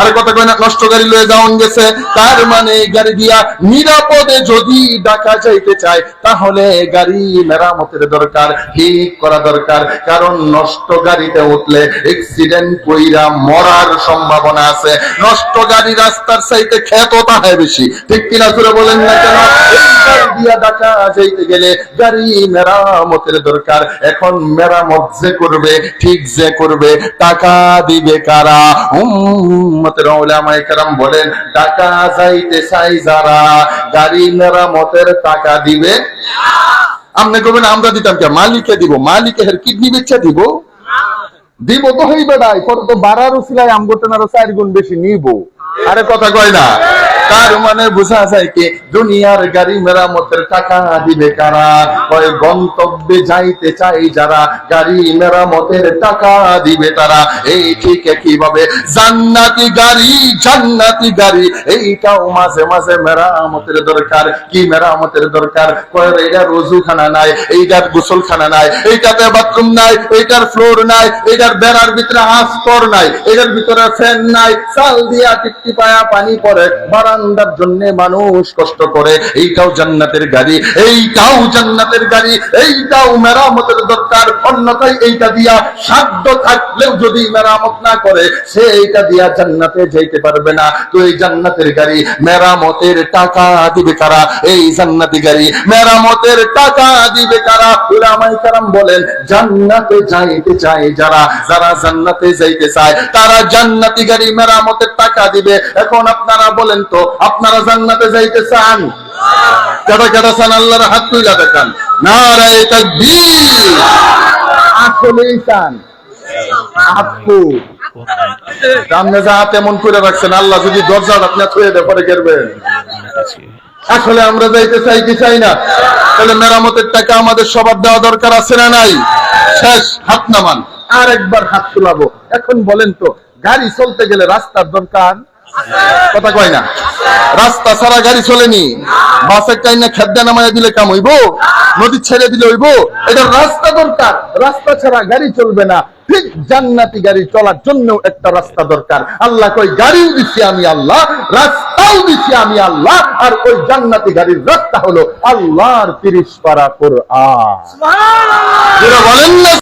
[SPEAKER 1] আরে কথা কয় না, নষ্ট গাড়ি লয়ে যাওন গেছে। তার মানে গাড়ি দিয়া নিরাপদে যদি ঢাকা যাইতে চায়, তাহলে গাড়ি মেরামতের দরকার, ঠিক করা দরকার। কারণ নষ্ট গাড়িতে উঠলে অ্যাক্সিডেন্ট কইরা মরার সম্ভাবনা আছে। নষ্ট গাড়ি রাস্তার চাইতে ক্ষেতও তাহে বেশি, ঠিক কিনা জোরে বলেন না কেন? গাড়ি দিয়া ঢাকা যাইতে গেলে গাড়ি মেরামতের দরকার। এখন মেরামত যে করবে, ঠিক যে করবে, টাকা দিবে কারা? উম্মতের উলামায়ে কেরাম বলেন, টাকা যাইতে চাই যারা, গাড়ি মেরামতের টাকা দিবে। আপনি কবেন আমরা দিতাম কে? মালিকে দিব। মালিকে হের কিডনি বেচা দিব? দিব তো হইবে নাই, কত তো বাড়ার উসিলায় আমগোটেন আরো 4 গুণ বেশি নিব। আরে কথা কয় না। তার মানে বোঝা যায় কি, দুনিয়ার গাড়ি মেরামতের টাকা দিবে কারা? কয় গন্তব্যে যাইতে চাই যারা, গাড়ি মেরামতের টাকা দিবে তারা। এই ঠিক একইভাবে জান্নাতি গাড়ি, জান্নাতি গাড়ি, এইটাও মাঝে মাঝে মেরামতের দরকার। কি মেরামতের দরকার? কয় এইটার ওযুখানা নাই, এইটার গোসলখানা নাই, এইটাতে বাথরুম নাই, এইটার ফ্লোর নাই, এইটার বেড়ার ভিতরে আস্তর নাই, এটার ভিতরে ফ্যান নাই, চাল দিয়া টিকটি পায়া পানি পড়ে, বারান্দার জন্য মানুষ কষ্ট করে। এইটাও জান্নাতের গাড়ি, এইটাও জান্নাতের গাড়ি, এইটাও মেরামতের দরকার। অন্যথায় এইটা দিয়া সাধ্য থাকলেও যদি মেরামত না করে, সে এইটা দিয়া জান্নাতে যাইতে পারবে না। তো এই জান্নাতের গাড়ি মেরামতের টাকা দিবে কারা? এই জান্নাতি গাড়ি মেরামতের টাকা দিবে কারা? উলামায়ে কেরাম বলেন, জান্নাতে যাইতে চায় যারা, যারা জান্নাতে যাইতে চায় তারা জান্নাতি গাড়ি মেরামতের টাকা দিবে। এখন আপনারা বলেন তো, আপনারা জান্নাতে যাইতে চান? কেডা কেডা চান? আল্লাহর হাত তুইলা দেখান। নারায়ে তাকবীর। আসলেই চান? আপু সামনে যা তেমন করে রাখছেন, আল্লাহ যদি দরজাটা আপনি ছুঁয়ে দেয় পরে গেরবেন। আসলে আমরা যাইতে চাই কি চাই না? তাহলে মেরামতের টাকা আমাদের সবার দেওয়া দরকার আছে না নাই? শেষ, হাত নামান। আর একবার হাত তুলাবো। এখন বলেন তো, গাড়ি চলতে গেলে রাস্তার দরকার? কথা কয় না। রাস্তা ছাড়া গাড়ি চলেনি। বাসের টাইনে খেদ্দা নামায় দিলে কাম হইব? নদী ছেড়ে দিলে হইব? এটা রাস্তা দরকার। রাস্তা ছাড়া গাড়ি চলবে না। ঠিক জান্নাতি গাড়ি চলার জন্য একটা রাস্তা দরকার। আল্লাহ কই, গাড়িও দিচ্ছি আমি আল্লাহ, রাস্তাও দিচ্ছি আমি আল্লাহ। আর ওই জান্নাতি গাড়ির রাস্তা হলো আল্লাহর 30 পারা কোরআন। সুবহানাল্লাহ। বলেন না।